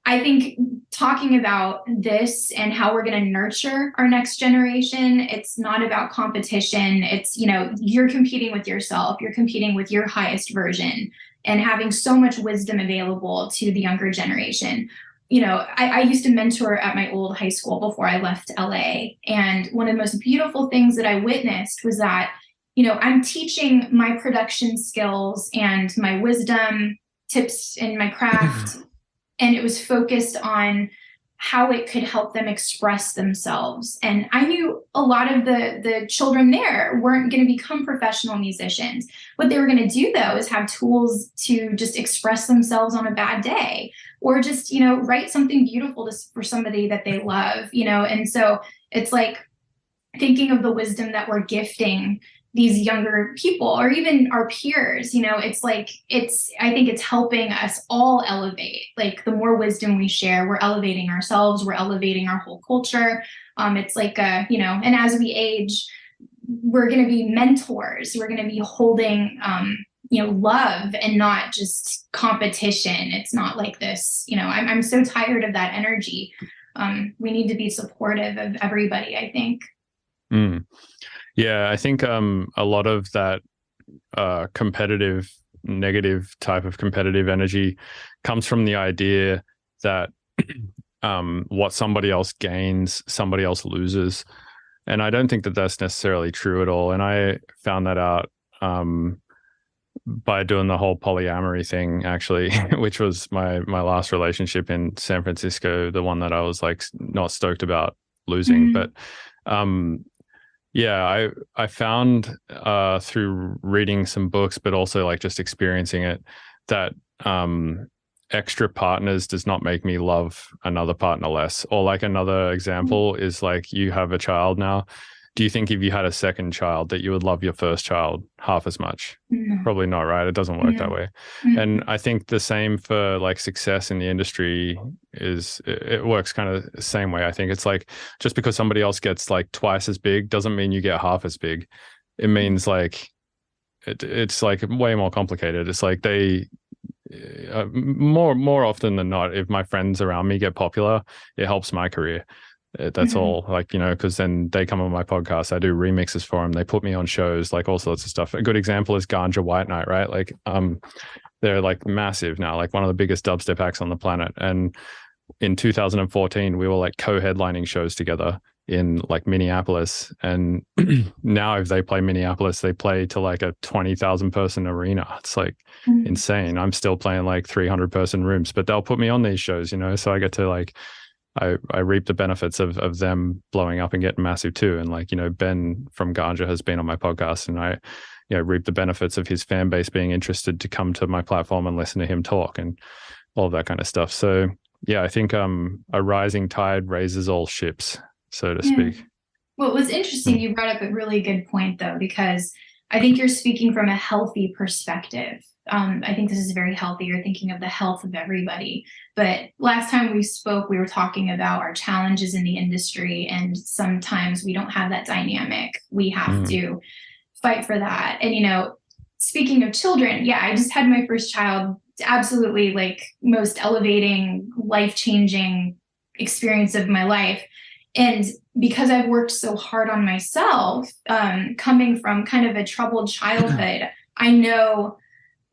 I think talking about this and how we're going to nurture our next generation, it's not about competition. It's, you're competing with yourself, you're competing with your highest version, and having so much wisdom available to the younger generation. I used to mentor at my old high school before I left LA. And one of the most beautiful things that I witnessed was that, I'm teaching my production skills and my wisdom, tips in my craft. And it was focused on how it could help them express themselves. And I knew a lot of the children there weren't going to become professional musicians. What they were going to do, though, is have tools to just express themselves on a bad day, or just, write something beautiful for somebody that they love, And so it's like thinking of the wisdom that we're gifting these younger people, or even our peers, it's like, I think it's helping us all elevate. Like, the more wisdom we share, we're elevating ourselves, we're elevating our whole culture. It's like, and as we age, we're going to be mentors. We're going to be holding, love and not just competition. It's not like this, I'm so tired of that energy. We need to be supportive of everybody, I think. Yeah, I think a lot of that competitive, negative type of competitive energy comes from the idea that what somebody else gains, somebody else loses. And I don't think that that's necessarily true at all. And I found that out by doing the whole polyamory thing, actually, which was my last relationship in San Francisco, the one that I was like not stoked about losing. But yeah, I found through reading some books, but also like just experiencing it, that extra partners does not make me love another partner less. Or like another example is like, you have a child now. Do you think if you had a second child that you would love your first child half as much? No. Probably not, right? It doesn't work that way. And I think the same for like success in the industry it works kind of the same way. I think it's like, just because somebody else gets like twice as big doesn't mean you get half as big. It means like, it's like way more complicated. It's like they, more often than not, if my friends around me get popular, it helps my career. That's all, like, because then they come on my podcast, I do remixes for them, they put me on shows, like all sorts of stuff. A good example is Ganja White Night, right? Like they're like massive now, like one of the biggest dubstep acts on the planet. And in 2014 we were like co-headlining shows together in like Minneapolis, and now if they play Minneapolis, they play to like a 20,000 person arena. It's like insane. I'm still playing like 300 person rooms, but they'll put me on these shows, so I get to like, I reap the benefits of them blowing up and getting massive too. And like, Ben from Ganja has been on my podcast, and I reap the benefits of his fan base being interested to come to my platform and listen to him talk and all of that kind of stuff. So yeah, I think a rising tide raises all ships, so to speak. Well, it was interesting. You brought up a really good point, though, because I think you're speaking from a healthy perspective. I think this is very healthy. You're thinking of the health of everybody. But last time we spoke, we were talking about our challenges in the industry, and sometimes we don't have that dynamic. We have to fight for that. And, speaking of children, yeah, I just had my first child. Absolutely, like, most elevating, life-changing experience of my life. And because I've worked so hard on myself, coming from kind of a troubled childhood, I know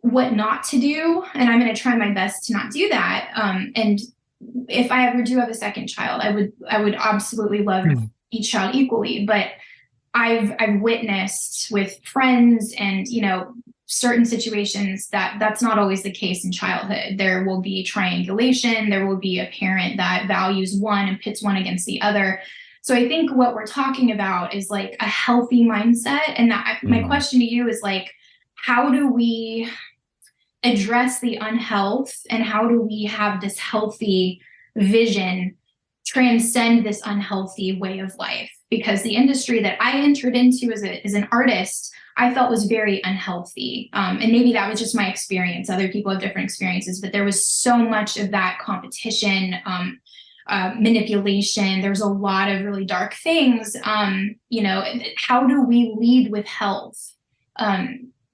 what not to do, and I'm going to try my best to not do that. And if I ever do have a second child, I would absolutely love each child equally. But I've witnessed with friends and certain situations that's not always the case in childhood. There will be triangulation. There will be a parent that values one and pits one against the other. So I think what we're talking about is like a healthy mindset. And that my question to you is like, how do we address the unhealth, and how do we have this healthy vision transcend this unhealthy way of life? Because the industry that I entered into as an artist, I felt was very unhealthy. And maybe that was just my experience. Other people have different experiences, but there was so much of that competition, manipulation. There's a lot of really dark things. How do we lead with health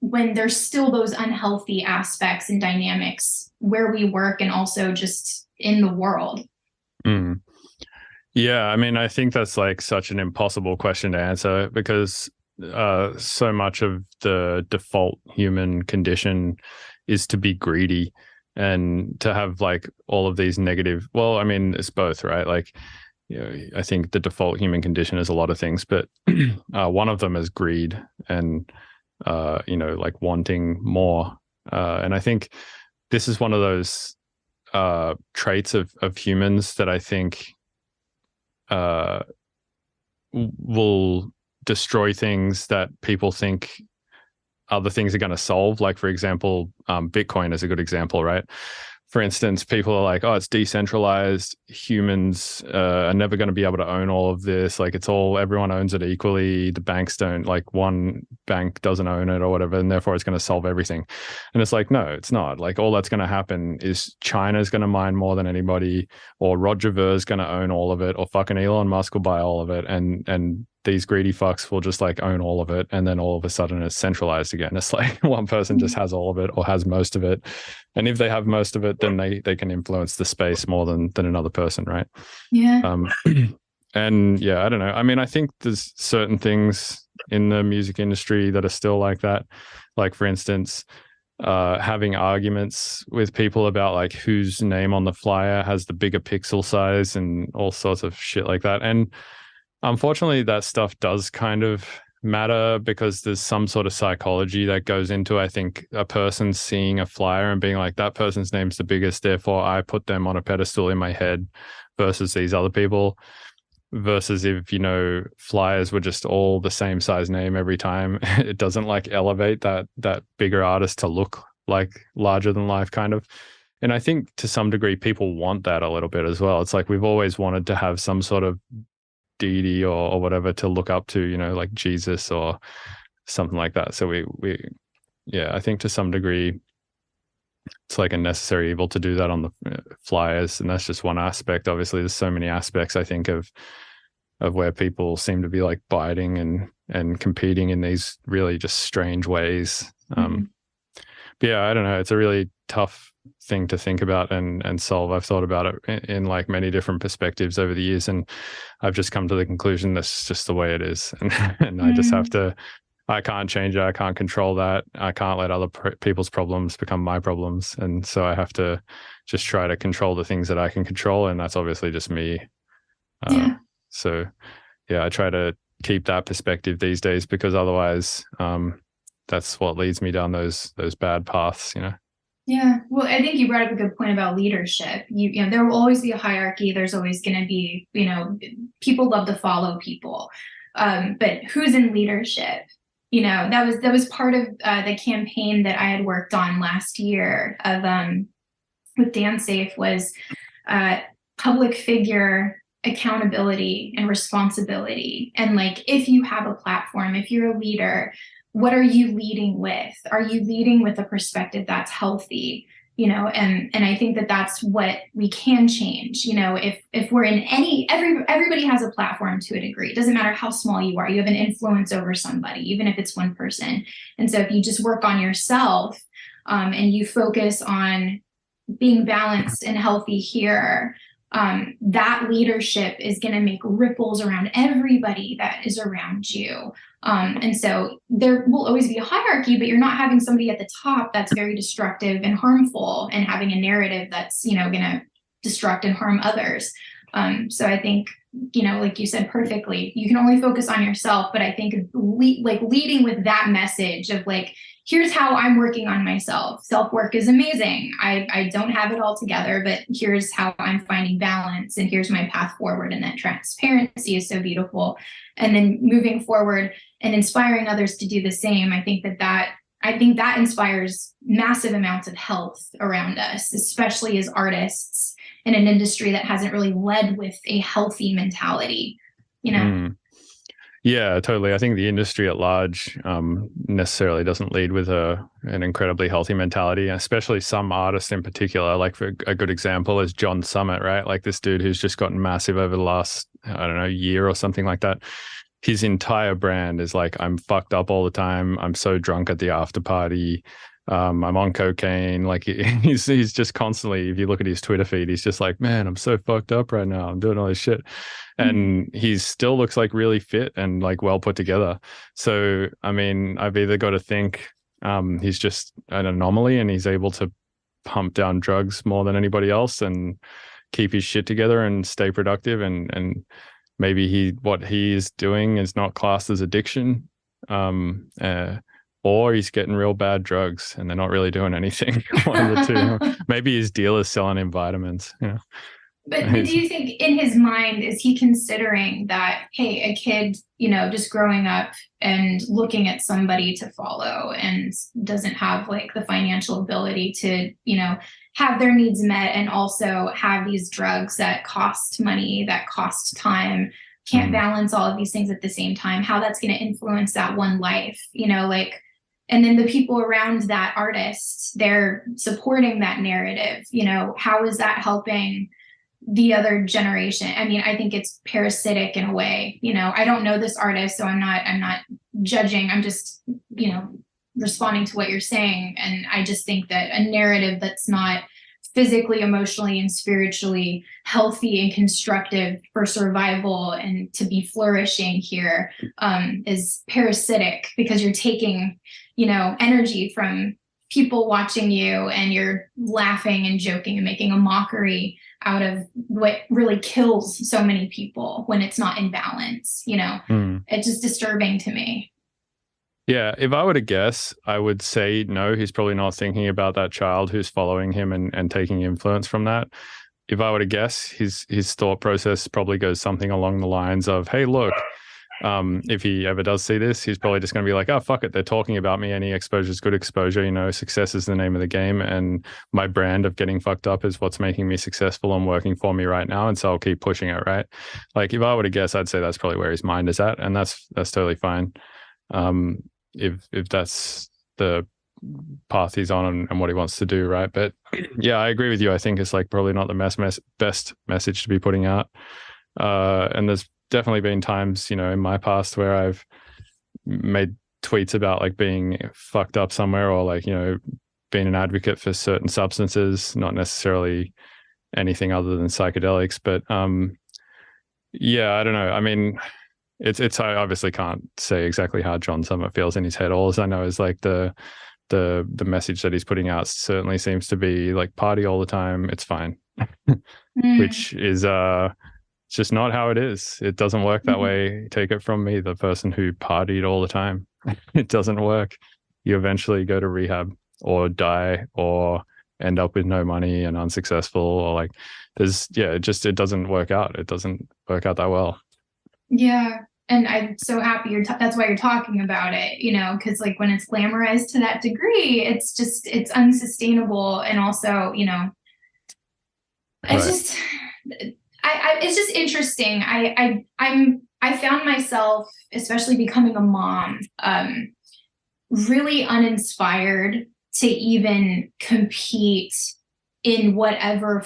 when there's still those unhealthy aspects and dynamics where we work and also just in the world? Yeah, I mean, I think that's like such an impossible question to answer, because so much of the default human condition is to be greedy and to have like all of these negative, well, I mean, it's both, right? Like, I think the default human condition is a lot of things, but one of them is greed and, like wanting more. And I think this is one of those traits of humans that I think will destroy things that people think other things are going to solve. Like, for example, Bitcoin is a good example, right? For instance, people are like, oh, it's decentralized. Humans are never going to be able to own all of this. Like, everyone owns it equally. The banks don't, like, one bank doesn't own it or whatever, and therefore it's going to solve everything. And it's like, no, it's not. Like, all that's going to happen is China's going to mine more than anybody, or Roger Ver's going to own all of it, or fucking Elon Musk will buy all of it. And these greedy fucks will just like own all of it, and then all of a sudden it's centralized again. It's like one person just has all of it or has most of it, and if they have most of it, then they can influence the space more than another person, right? Yeah. And yeah, I don't know. I mean, I think there's certain things in the music industry that are still like that. Like, for instance, having arguments with people about like whose name on the flyer has the bigger pixel size and all sorts of shit like that. And unfortunately, that stuff does kind of matter, because there's some sort of psychology that goes into, I think, a person seeing a flyer and being like, that person's name's the biggest, therefore I put them on a pedestal in my head versus these other people. Versus if, flyers were just all the same size name every time, it doesn't like elevate that bigger artist to look like larger than life kind of. And I think to some degree people want that a little bit as well. It's like we've always wanted to have some sort of deity or whatever to look up to, like Jesus or something like that. So I think to some degree it's like a necessary evil to do that on the flyers, and that's just one aspect. Obviously there's so many aspects, I think, of where people seem to be like biting and competing in these really just strange ways. But yeah, I don't know, it's a really tough thing to think about and solve. I've thought about it in like many different perspectives over the years, and I've just come to the conclusion that's just the way it is, and I just have to, I can't change it, I can't control that, I can't let other people's problems become my problems, and so I have to just try to control the things that I can control, and that's obviously just me. So yeah, I try to keep that perspective these days, because otherwise that's what leads me down those bad paths, Yeah. Well, I think you brought up a good point about leadership. There will always be a hierarchy. There's always going to be, people love to follow people. But who's in leadership? That was part of the campaign that I had worked on last year with DanceSafe, was public figure accountability and responsibility. And like, if you have a platform, if you're a leader, what are you leading with? Are you leading with a perspective that's healthy? And I think that that's what we can change. If we're in everybody has a platform to a degree. It doesn't matter how small you are. You have an influence over somebody, even if it's one person. And so if you just work on yourself, and you focus on being balanced and healthy here, that leadership is going to make ripples around everybody that is around you. And so there will always be a hierarchy, but you're not having somebody at the top that's very destructive and harmful and having a narrative that's, going to destruct and harm others. So I think, like you said perfectly, you can only focus on yourself, but I think leading with that message of like, here's how I'm working on myself. Self-work is amazing. I don't have it all together, but here's how I'm finding balance, and here's my path forward. And that transparency is so beautiful. And then moving forward and inspiring others to do the same. I think that inspires massive amounts of health around us, especially as artists in an industry that hasn't really led with a healthy mentality, Yeah, totally. I think the industry at large necessarily doesn't lead with an incredibly healthy mentality, especially some artists in particular. Like, for a good example is John Summit, right? Like this dude who's just gotten massive over the last, year or something like that. His entire brand is like, I'm fucked up all the time. I'm so drunk at the after party. I'm on cocaine. Like he's just constantly, if you look at his Twitter feed, he's just like, man, I'm so fucked up right now. I'm doing all this shit. And he still looks like really fit and like well put together. So, I mean, I've either got to think he's just an anomaly and he's able to pump down drugs more than anybody else and keep his shit together and stay productive. And maybe what he is doing is not classed as addiction. Or he's getting real bad drugs and they're not really doing anything. One of the two. Maybe his dealer's selling him vitamins. But do you think in his mind, is he considering that, hey, a kid, just growing up and looking at somebody to follow and doesn't have like the financial ability to, have their needs met and also have these drugs that cost money, that cost time, can't balance all of these things at the same time, how that's going to influence that one life, and then the people around that artist, they're supporting that narrative, how is that helping the other generation? I mean, I think it's parasitic in a way. I don't know this artist, so I'm not judging. I'm just, responding to what you're saying. And I just think that a narrative that's not physically, emotionally, and spiritually healthy and constructive for survival and to be flourishing here is parasitic, because you're taking, energy from people watching you, and you're laughing and joking and making a mockery out of what really kills so many people when it's not in balance. It's just disturbing to me. Yeah, if I were to guess, I would say no, he's probably not thinking about that child who's following him and taking influence from that. If I were to guess, his thought process probably goes something along the lines of, hey, look, if he ever does see this, he's probably just going to be like, oh, fuck it, they're talking about me. Any exposure is good exposure. Success is the name of the game. And my brand of getting fucked up is what's making me successful and working for me right now. And so I'll keep pushing it, right? Like, if I were to guess, I'd say that's probably where his mind is at. And that's totally fine. If that's the path he's on and what he wants to do, right? But yeah, I agree with you. I think it's like probably not the best message to be putting out. And there's definitely been times, in my past where I've made tweets about like being fucked up somewhere, or like, being an advocate for certain substances, not necessarily anything other than psychedelics. But yeah, I don't know. I mean, I obviously can't say exactly how John Summit feels in his head. All I know is like the message that he's putting out certainly seems to be like, party all the time, it's fine. Which is it's just not how it is. It doesn't work that way. Take it from me, the person who partied all the time. It doesn't work. You eventually go to rehab or die or end up with no money and unsuccessful, or like it doesn't work out. It doesn't work out that well. Yeah. And I'm so happy that's why you're talking about it, because like when it's glamorized to that degree, it's unsustainable. And also, it's just, it's just interesting. I found myself, especially becoming a mom, really uninspired to even compete in whatever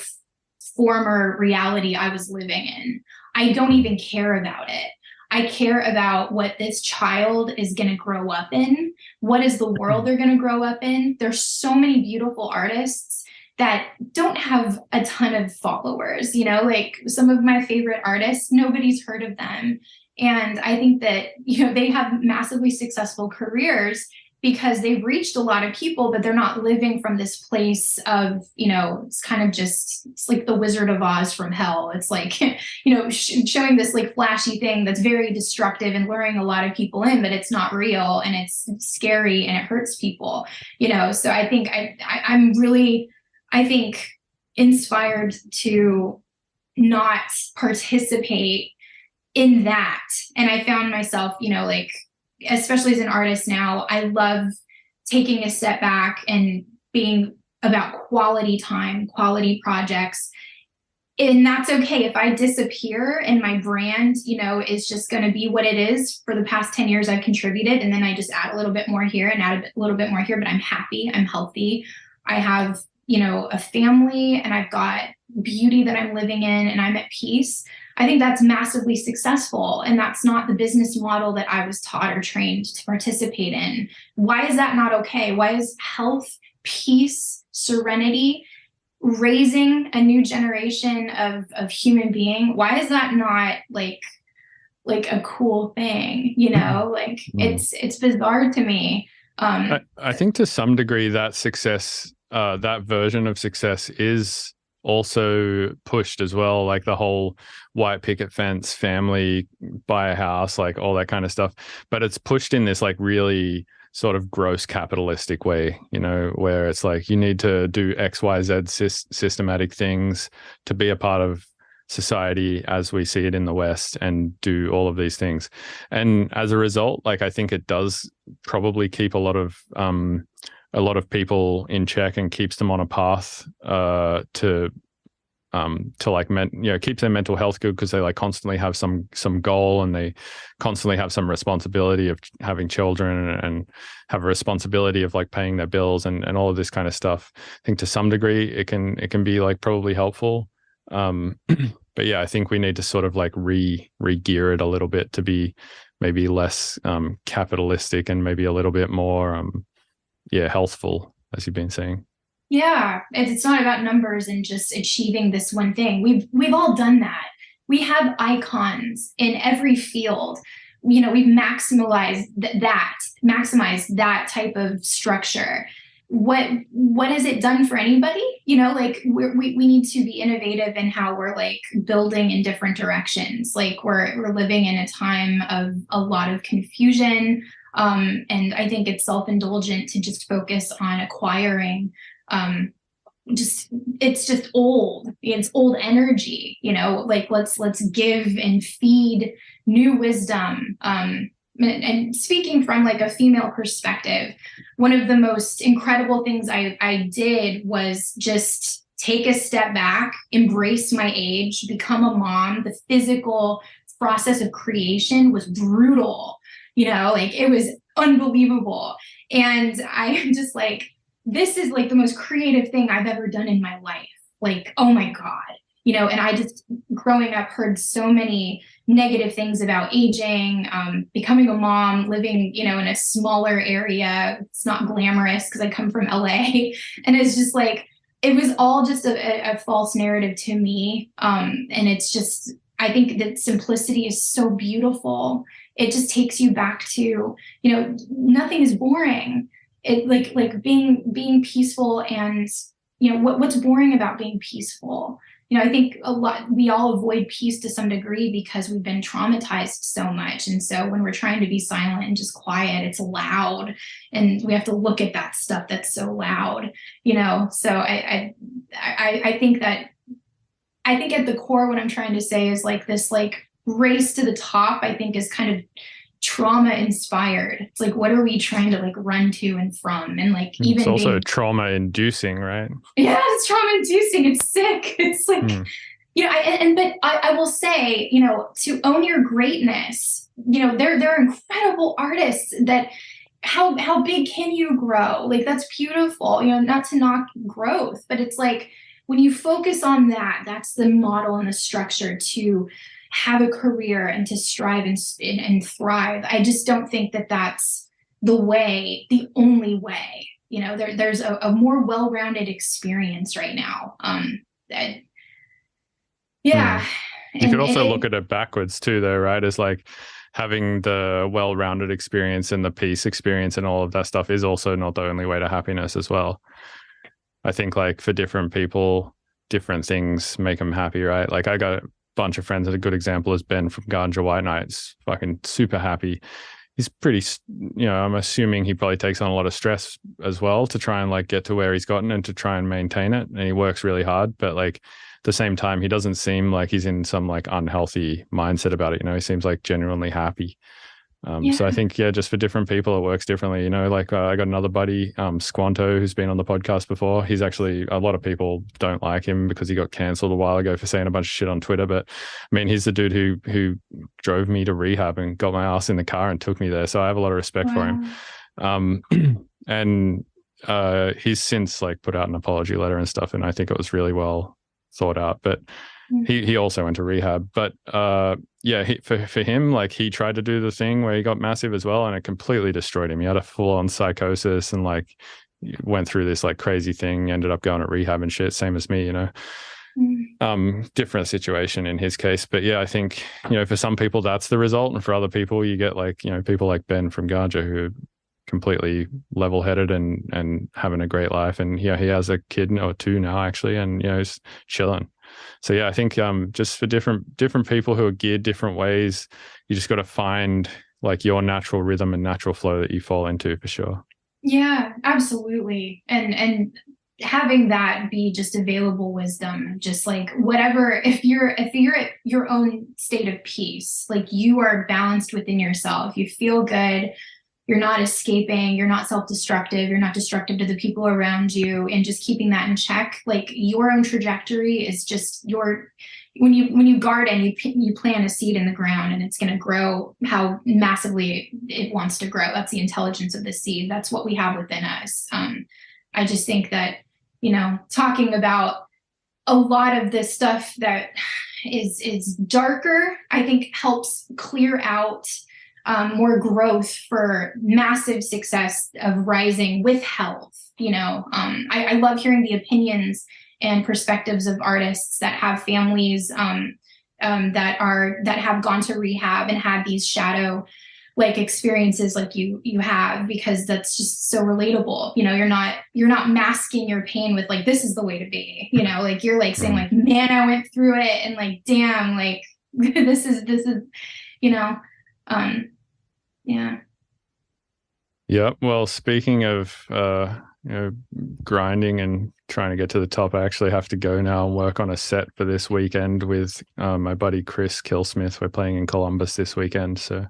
former reality I was living in. I don't even care about it. I care about what this child is going to grow up in. What is the world they're going to grow up in? There's so many beautiful artists that don't have a ton of followers, you know, like some of my favorite artists, nobody's heard of them. And I think that, you know, they have massively successful careers because they've reached a lot of people, but they're not living from this place of, you know, it's kind of just, it's like the Wizard of Oz from hell. It's like, you know, showing this like flashy thing that's very destructive and luring a lot of people in, but it's not real and it's scary and it hurts people, you know? So I think I'm really, I think, inspired to not participate in that. And I found myself, you know, like, especially as an artist now, I love taking a step back and being about quality time, quality projects. And that's okay if I disappear and my brand, you know, is just going to be what it is. For the past 10 years, I've contributed, and then I just add a little bit more here and add a little bit more here, but I'm happy, I'm healthy. I have, you know, a family, and I've got beauty that I'm living in, and I'm at peace. I think that's massively successful. And that's not the business model that I was taught or trained to participate in. Why is that not okay? Why is health, peace, serenity, raising a new generation of human being, why is that not like a cool thing? You know, like it's bizarre to me. I think to some degree that success, that version of success is also pushed as well, like the whole white picket fence, family, buy a house, like all that kind of stuff. But it's pushed in this like really sort of gross capitalistic way, you know, where it's like you need to do XYZ systematic things to be a part of society as we see it in the West and do all of these things. And as a result, like I think it does probably keep a lot of people in check and keeps them on a path to like keep their mental health good, because they like constantly have some goal, and they constantly have some responsibility of having children and have a responsibility of like paying their bills and all of this kind of stuff. I think to some degree it can be like probably helpful. But yeah, I think we need to sort of like re-gear it a little bit to be maybe less capitalistic and maybe a little bit more healthful, as you've been saying. Yeah, it's not about numbers and just achieving this one thing. We've all done that. We have icons in every field. You know, we've maximized that type of structure. What has it done for anybody? You know, like we need to be innovative in how we're like building in different directions. Like we're living in a time of a lot of confusion. And I think it's self-indulgent to just focus on acquiring. It's just old. It's old energy, you know, like let's give and feed new wisdom. And speaking from like a female perspective, one of the most incredible things I did was just take a step back, embrace my age, become a mom. The physical process of creation was brutal. You know, like it was unbelievable. And I'm just like, this is like the most creative thing I've ever done in my life. Like, oh my God, you know, and I just growing up heard so many negative things about aging, becoming a mom, living, you know, in a smaller area. It's not glamorous because I come from LA. And it's just like, it was all just a false narrative to me. And it's just, I think that simplicity is so beautiful. It just takes you back to, you know, nothing is boring. It like being peaceful, and, you know, what's boring about being peaceful? You know, I think we all avoid peace to some degree because we've been traumatized so much. And so when we're trying to be silent and just quiet, it's loud, and we have to look at that stuff that's so loud, you know? So I think that, I think at the core, what I'm trying to say is like this, like race to the top, I think is kind of trauma inspired. It's like, what are we trying to like run to and from? And like, even it's also trauma inducing, right? Yeah, it's trauma inducing. It's sick. It's like, But I will say, to own your greatness, there are incredible artists that how big can you grow? Like, that's beautiful, not to knock growth, but it's like when you focus on that, that's the model and the structure to have a career and to strive and thrive. I just don't think that that's the only way. There's a more well-rounded experience right now. You could also look at it backwards too, though, right? As like having the well-rounded experience and the peace experience and all of that stuff is also not the only way to happiness as well. I think like for different people, different things make them happy, right? Like I got a bunch of friends, and a good example is Ben from Ganja White Knights, fucking super happy. He's pretty, I'm assuming he probably takes on a lot of stress as well to try and like get to where he's gotten and to try and maintain it. And he works really hard, but like at the same time, he doesn't seem like he's in some like unhealthy mindset about it. He seems like genuinely happy. So I think, just for different people, it works differently. I got another buddy, Squanto, who's been on the podcast before. He's actually, a lot of people don't like him because he got cancelled a while ago for saying a bunch of shit on Twitter. But I mean, he's the dude who drove me to rehab and got my ass in the car and took me there. So I have a lot of respect for him. And he's since like put out an apology letter and stuff. And I think it was really well thought out. But he also went to rehab. But for him, like he tried to do the thing where he got massive as well, and it completely destroyed him. He had a full-on psychosis and like went through this like crazy thing, ended up going to rehab and shit, same as me, different situation in his case. But I think, for some people that's the result, and for other people you get like, people like Ben from Ganja who are completely level-headed and having a great life. And he has a kid or two now actually, and he's chilling. So I think just for different people who are geared different ways, you just got to find like your natural rhythm and natural flow that you fall into, for sure. Yeah, absolutely. And having that be just available wisdom, just like whatever, if you're at your own state of peace, like you are balanced within yourself, you feel good, you're not escaping, you're not self-destructive, you're not destructive to the people around you, and just keeping that in check. Like your own trajectory is just when you garden, you plant a seed in the ground and it's going to grow how massively it wants to grow. That's the intelligence of the seed. That's what we have within us. I just think that, talking about a lot of this stuff that is darker, I think helps clear out more growth for massive success of rising with health. I love hearing the opinions and perspectives of artists that have families that have gone to rehab and had these shadow like experiences like you have, because that's just so relatable. You're not masking your pain with like, this is the way to be, like you're like saying like, man, I went through it and like, damn, like this is Yeah. Well, speaking of grinding and trying to get to the top, I actually have to go now and work on a set for this weekend with my buddy Chris Killsmith. We're playing in Columbus this weekend, so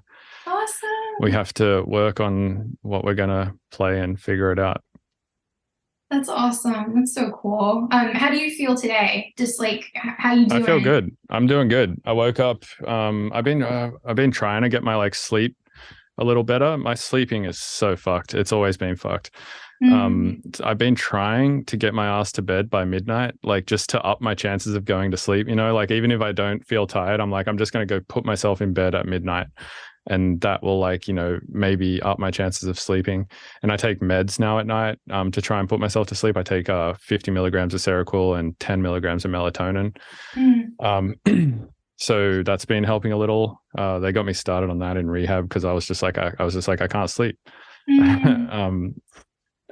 awesome. We have to work on what we're gonna play and figure it out. That's awesome. That's so cool. How do you feel today? Just like how you doing? I feel good. I'm doing good. I woke up. I've been trying to get my like sleep a little better. My sleeping is so fucked. It's always been fucked. I've been trying to get my ass to bed by midnight, like just to up my chances of going to sleep. Like even if I don't feel tired, I'm like, I'm just going to go put myself in bed at midnight. And that will like, maybe up my chances of sleeping. And I take meds now at night to try and put myself to sleep. I take 50 milligrams of Seroquel and 10 milligrams of melatonin. So that's been helping a little. They got me started on that in rehab because I was just like, I can't sleep.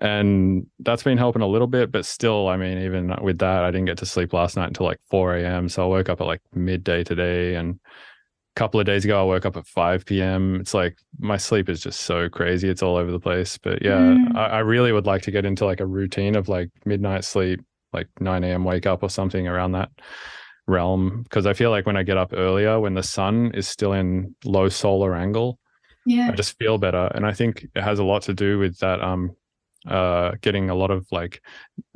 And that's been helping a little bit, but still, I mean, even with that, I didn't get to sleep last night until like 4 a.m. So I woke up at like midday today, and a couple of days ago, I woke up at 5 p.m. It's like my sleep is just so crazy. It's all over the place. But yeah, I really would like to get into like a routine of like midnight sleep, like 9 a.m. wake up or something around that realm. Because I feel like when I get up earlier, when the sun is still in low solar angle, I just feel better. And I think it has a lot to do with that getting a lot of like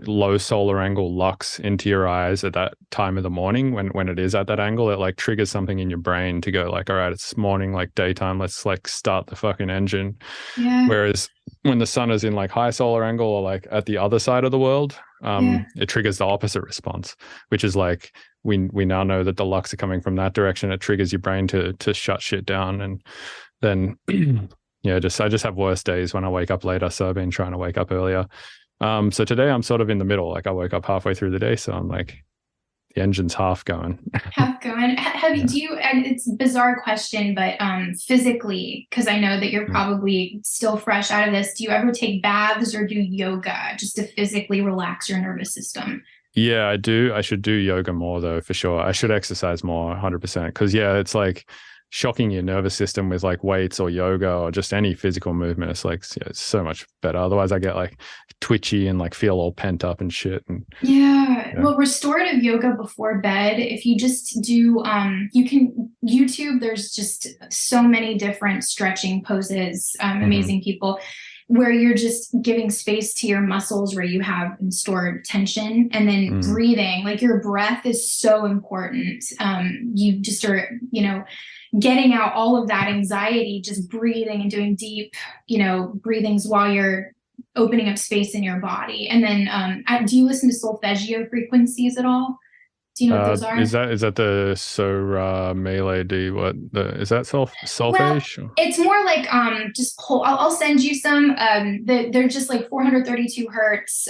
low solar angle lux into your eyes at that time of the morning when it is at that angle, it like triggers something in your brain to go like, all right, it's morning, like daytime, let's like start the fucking engine. Yeah. Whereas when the sun is in like high solar angle or like at the other side of the world, it triggers the opposite response, which is like we now know that the lux are coming from that direction. It triggers your brain to shut shit down. And then I just have worse days when I wake up later. So I've been trying to wake up earlier. So today I'm sort of in the middle. Like I woke up halfway through the day, so I'm like, the engine's half going. Half going. Do you, and it's a bizarre question, but physically, because I know that you're probably still fresh out of this, do you ever take baths or do yoga just to physically relax your nervous system? Yeah, I do. I should do yoga more though, for sure. I should exercise more, 100%. Because it's like shocking your nervous system with like weights or yoga or just any physical movement. It's like, it's so much better. Otherwise I get like twitchy and like feel all pent up and shit. And well, restorative yoga before bed, if you just do you can YouTube, there's just so many different stretching poses, amazing people, where you're just giving space to your muscles where you have stored tension, and then breathing. Like your breath is so important. You just are, getting out all of that anxiety, just breathing and doing deep, breathings while you're opening up space in your body. And then do you listen to solfeggio frequencies at all? Do you know what those are? Is that the melee D? Is that solfege? Well, it's more like just I'll send you some. They're just like 432 hertz,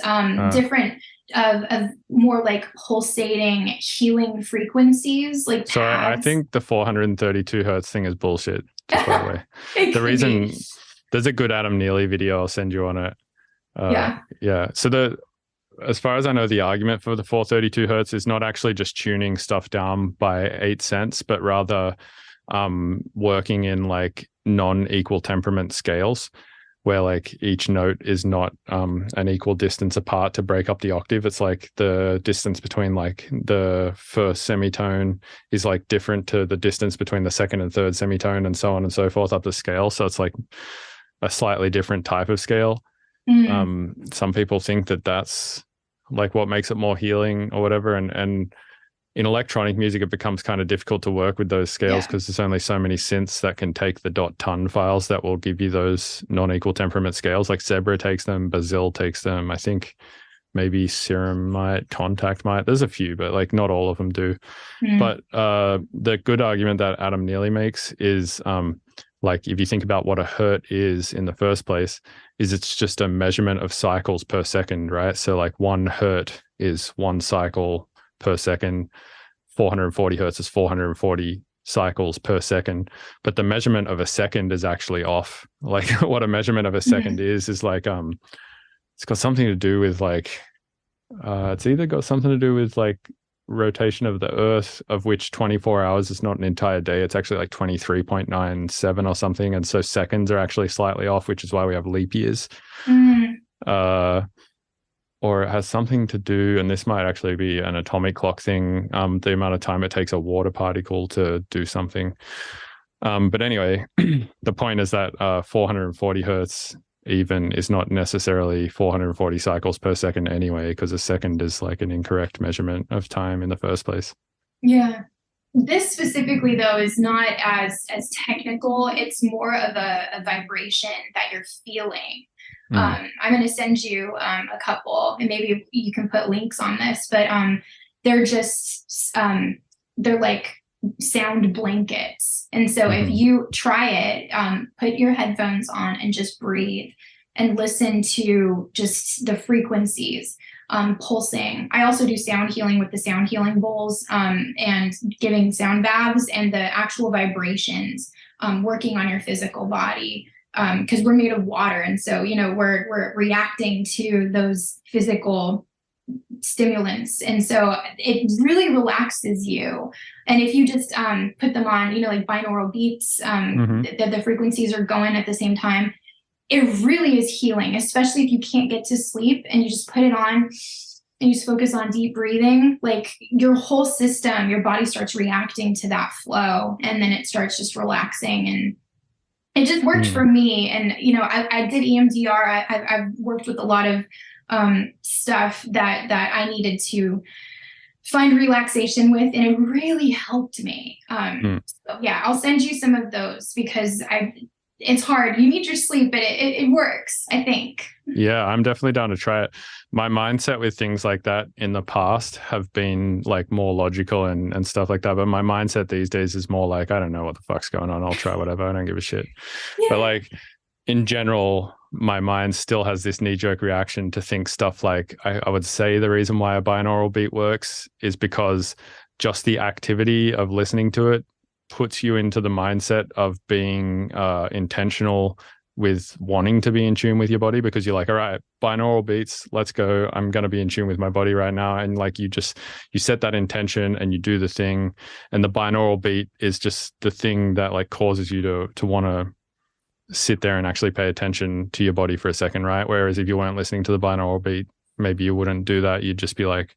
different of more like pulsating healing frequencies, like pads. So I think the 432 hertz thing is bullshit, just by the way. The reason there's a good Adam Neely video, I'll send you on it. So as far as I know, the argument for the 432 hertz is not actually just tuning stuff down by 8 cents, but rather working in like non-equal temperament scales, where like each note is not an equal distance apart to break up the octave. It's like the distance between like the first semitone is like different to the distance between the second and third semitone, and so on and so forth up the scale. So it's like a slightly different type of scale. Some people think that that's like what makes it more healing or whatever. And in electronic music, it becomes kind of difficult to work with those scales because there's only so many synths that can take the .ton files that will give you those non-equal temperament scales. Like Zebra takes them, Bazil takes them. I think maybe Serum might, Contact might. There's a few, but like not all of them do. But the good argument that Adam Neely makes is like if you think about what a hertz is in the first place, is it's just a measurement of cycles per second, right? So like 1 hertz is 1 cycle per second. 440 hertz is 440 cycles per second. But the measurement of a second is actually off. Like what a measurement of a second is like it's got something to do with like it's either got something to do with like rotation of the earth, of which 24 hours is not an entire day. It's actually like 23.97 or something. And so seconds are actually slightly off, which is why we have leap years. Or it has something to do, and this might actually be an atomic clock thing, the amount of time it takes a water particle to do something. But anyway, the point is that 440 hertz even is not necessarily 440 cycles per second anyway, because a second is like an incorrect measurement of time in the first place. Yeah. This specifically, though, is not as technical. It's more of a vibration that you're feeling. I'm going to send you a couple, and maybe you can put links on this, but they're just, they're like sound blankets. And so if you try it, put your headphones on and just breathe and listen to just the frequencies pulsing. I also do sound healing with the sound healing bowls and giving sound baths and the actual vibrations working on your physical body. Because we're made of water. And so, we're reacting to those physical stimulants. And so it really relaxes you. And if you just put them on, like binaural beats, that the frequencies are going at the same time, it really is healing, especially if you can't get to sleep and you just put it on and you just focus on deep breathing. Like your whole system, your body starts reacting to that flow, and then it starts just relaxing. it just worked for me. And, I did EMDR. I've worked with a lot of stuff that I needed to find relaxation with, and it really helped me. So yeah, I'll send you some of those because it's hard. You need your sleep, but it works, I think. Yeah, I'm definitely down to try it. My mindset with things like that in the past have been like more logical and stuff like that. But my mindset these days is more like, I don't know what the fuck's going on. I'll try whatever. I don't give a shit. Yeah. But like in general, my mind still has this knee-jerk reaction to think stuff like, I would say the reason why a binaural beat works is because just the activity of listening to it puts you into the mindset of being intentional with wanting to be in tune with your body, because you're like, all right, binaural beats, let's go. I'm going to be in tune with my body right now. And like you set that intention and you do the thing. And the binaural beat is just the thing that like causes you to want to sit there and actually pay attention to your body for a second, right? Whereas if you weren't listening to the binaural beat, maybe you wouldn't do that. You'd just be like,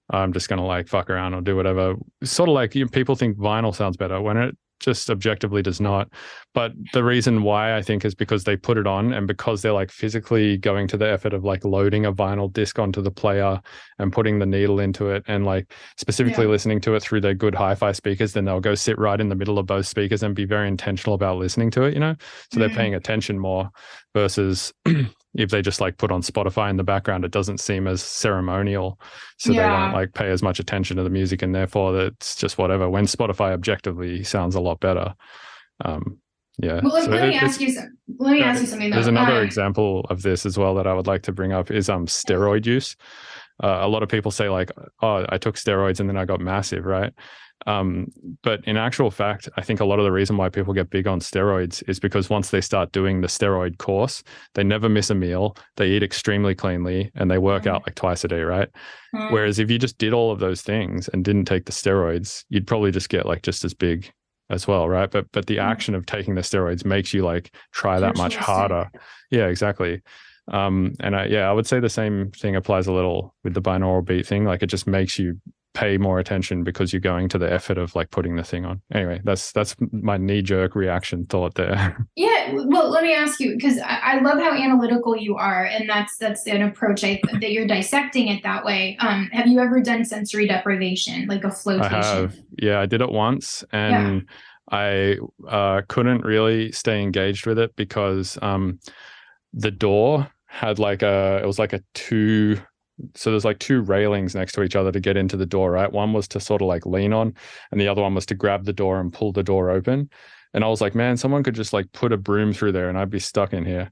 I'm just going to like fuck around or do whatever. Sort of like people think vinyl sounds better when it just objectively does not. But the reason why I think is because they put it on, and because they're like physically going to the effort of like loading a vinyl disc onto the player and putting the needle into it and like specifically listening to it through their good hi-fi speakers. Then they'll go sit right in the middle of both speakers and be very intentional about listening to it, so they're paying attention more versus if they just like put on Spotify in the background, it doesn't seem as ceremonial. So they don't like pay as much attention to the music, and therefore it's just whatever. When Spotify objectively sounds a lot better. Yeah. Well, let me ask you something though. There's another example of this as well that I would like to bring up is steroid use. A lot of people say like, oh, I took steroids and then I got massive, right? But in actual fact, I think a lot of the reason why people get big on steroids is because once they start doing the steroid course, they never miss a meal, they eat extremely cleanly, and they work out like twice a day, right? Whereas if you just did all of those things and didn't take the steroids, you'd probably just get like just as big as well, right? But the action of taking the steroids makes you like try that much harder. Yeah, exactly. And I would say the same thing applies a little with the binaural beat thing. Like it just makes you pay more attention because you're going to the effort of like putting the thing on. Anyway, that's my knee-jerk reaction thought there. Yeah, well, let me ask you, because I love how analytical you are, and that's an approach that you're dissecting it that way. Have you ever done sensory deprivation, like a flotation? I have. Yeah, I did it once, and I couldn't really stay engaged with it because the door had like it was like a two. So there's like two railings next to each other to get into the door, right? One was to sort of like lean on, and the other one was to grab the door and pull the door open. And I was like, man, someone could just like put a broom through there and I'd be stuck in here.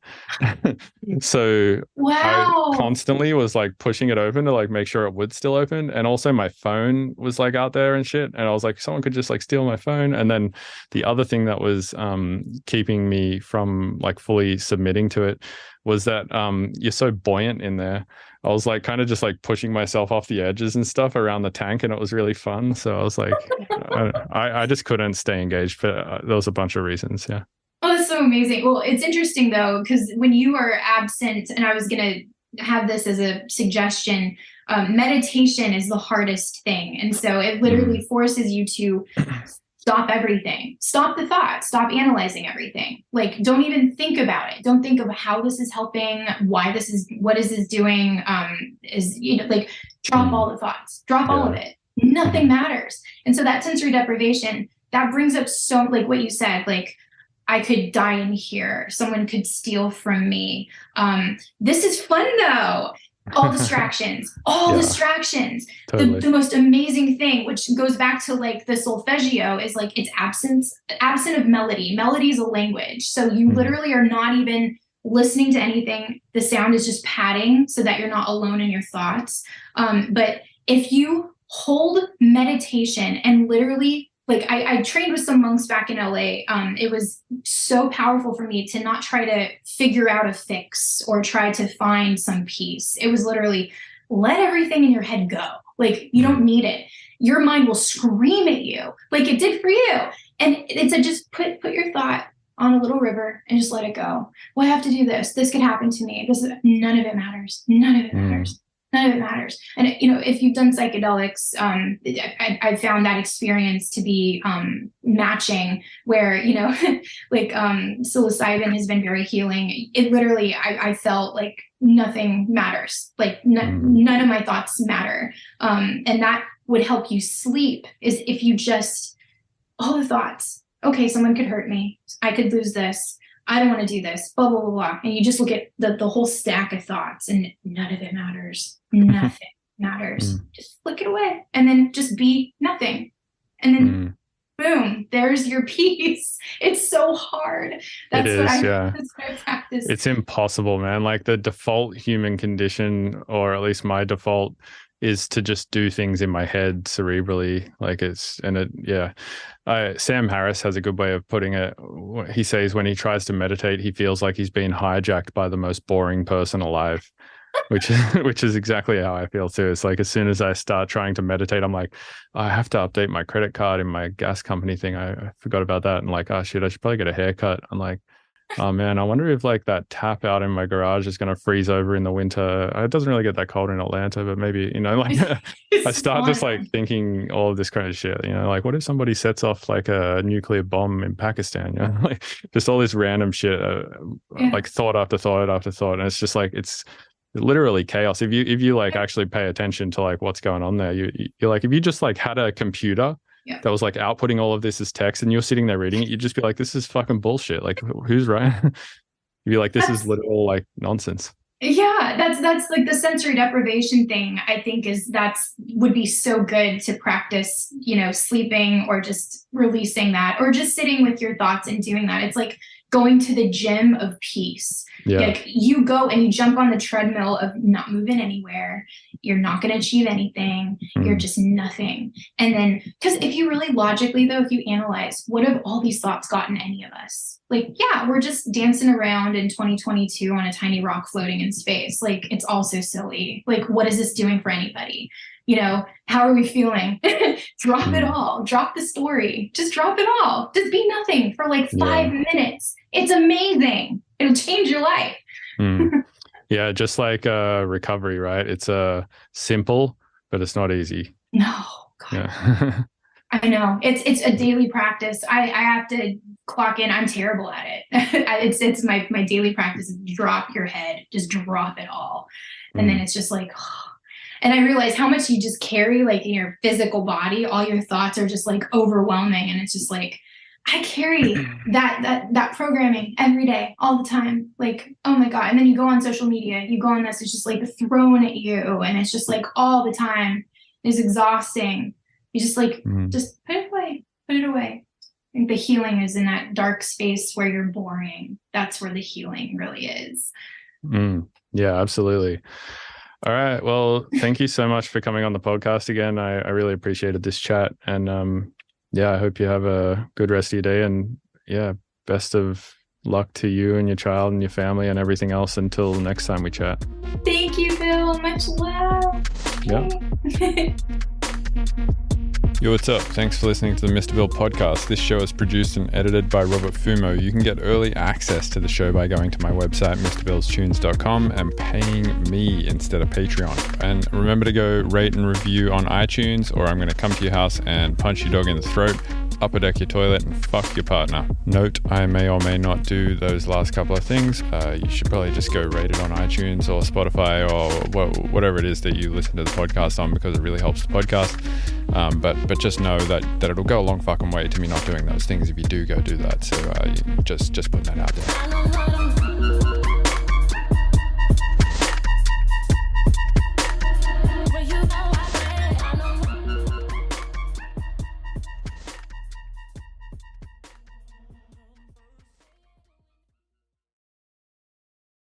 So I constantly was like pushing it open to like make sure it would still open. And also my phone was like out there and shit. And I was like, someone could just like steal my phone. And then the other thing that was keeping me from like fully submitting to it was that you're so buoyant in there. I was like kind of just like pushing myself off the edges and stuff around the tank, and it was really fun. So I was like, I just couldn't stay engaged, but there was a bunch of reasons. Yeah. Oh, that's so amazing. Well, it's interesting though, because when you are absent, and I was going to have this as a suggestion, meditation is the hardest thing. And so it literally forces you to stop everything, stop the thought, stop analyzing everything. Like, don't even think about it. Don't think of how this is helping, what is this doing? Like drop all the thoughts, drop all of it. Nothing matters. And so that sensory deprivation, that brings up so like what you said, like I could die in here. Someone could steal from me. This is fun though. All distractions, distractions. Totally. The most amazing thing, which goes back to like the solfeggio, is like it's absent of melody. Melody is a language. So you literally are not even listening to anything. The sound is just padding so that you're not alone in your thoughts. But if you hold meditation and literally, like I trained with some monks back in LA. It was so powerful for me to not try to figure out a fix or try to find some peace. It was literally let everything in your head go. Like you don't need it. Your mind will scream at you like it did for you. And it's just put your thought on a little river and just let it go. Well, I have to do this. This could happen to me. None of it matters. None of it matters. None of it matters. And, if you've done psychedelics, I found that experience to be matching where, like psilocybin has been very healing. It literally, I felt like nothing matters. Like none of my thoughts matter. And that would help you sleep is if you just, all the thoughts, okay, someone could hurt me. I could lose this. I don't want to do this, blah, blah, blah, blah. And you just look at the whole stack of thoughts and none of it matters. Nothing matters. Just flick it away and then just be nothing. And then boom, there's your peace. It's so hard. That's what I practice. It's impossible, man. Like the default human condition, or at least my default, is to just do things in my head cerebrally. Sam Harris has a good way of putting it. He says when he tries to meditate, he feels like he's being hijacked by the most boring person alive, which is exactly how I feel too. It's like as soon as I start trying to meditate, I'm like, I have to update my credit card in my gas company thing. I forgot about that. And like, oh shit, I should probably get a haircut. I'm like, oh man, I wonder if like that tap out in my garage is going to freeze over in the winter. It doesn't really get that cold in Atlanta, but maybe, I start just like thinking all of this kind of shit, like what if somebody sets off like a nuclear bomb in Pakistan, like just all this random shit, like thought after thought after thought. And it's just like, it's literally chaos. If you like actually pay attention to like what's going on there, you're like, if you just like had a computer that was like outputting all of this as text and you're sitting there reading it, you'd just be like, this is fucking bullshit. Like who's right? You'd be like, this is literal like nonsense. Yeah, that's like the sensory deprivation thing. I think would be so good to practice, sleeping or just releasing that or just sitting with your thoughts and doing that. It's like going to the gym of peace. Yeah. Like you go and you jump on the treadmill of not moving anywhere. You're not going to achieve anything. You're just nothing. And then, because if you really logically though, if you analyze, what have all these thoughts gotten any of us? Like, yeah, we're just dancing around in 2022 on a tiny rock floating in space. Like, it's all so silly. Like, what is this doing for anybody? How are we feeling? Drop it all. Drop the story. Just drop it all. Just be nothing for like 5 minutes. It's amazing. It'll change your life. Yeah, just like recovery, right? It's simple, but it's not easy. No. God. Yeah. I know. It's a daily practice. I have to clock in. I'm terrible at it. It's my daily practice is drop your head. Just drop it all. And then it's just like, and I realize how much you just carry like in your physical body. All your thoughts are just like overwhelming. And it's just like, I carry that programming every day, all the time. Like, oh my God. And then you go on social media, you go on this, it's just like thrown at you. And it's just like all the time. It's exhausting. You just like, just put it away. I think the healing is in that dark space where you're boring. That's where the healing really is. Yeah, absolutely. All right. Well, thank you so much for coming on the podcast again. I really appreciated this chat. And I hope you have a good rest of your day. And best of luck to you and your child and your family and everything else until next time we chat. Thank you, Bill. Much love. Yeah. Yo, what's up? Thanks for listening to the Mr. Bill podcast. This show is produced and edited by Robert Fumo. You can get early access to the show by going to my website, MrBillsTunes.com, and paying me instead of Patreon. And remember to go rate and review on iTunes, or I'm going to come to your house and punch your dog in the throat, upper deck your toilet, and fuck your partner. Note, I may or may not do those last couple of things. You should probably just go rate it on iTunes or Spotify or whatever it is that you listen to the podcast on, because it really helps the podcast. But just know that it'll go a long fucking way to me not doing those things if you do go do that. So just putting that out there.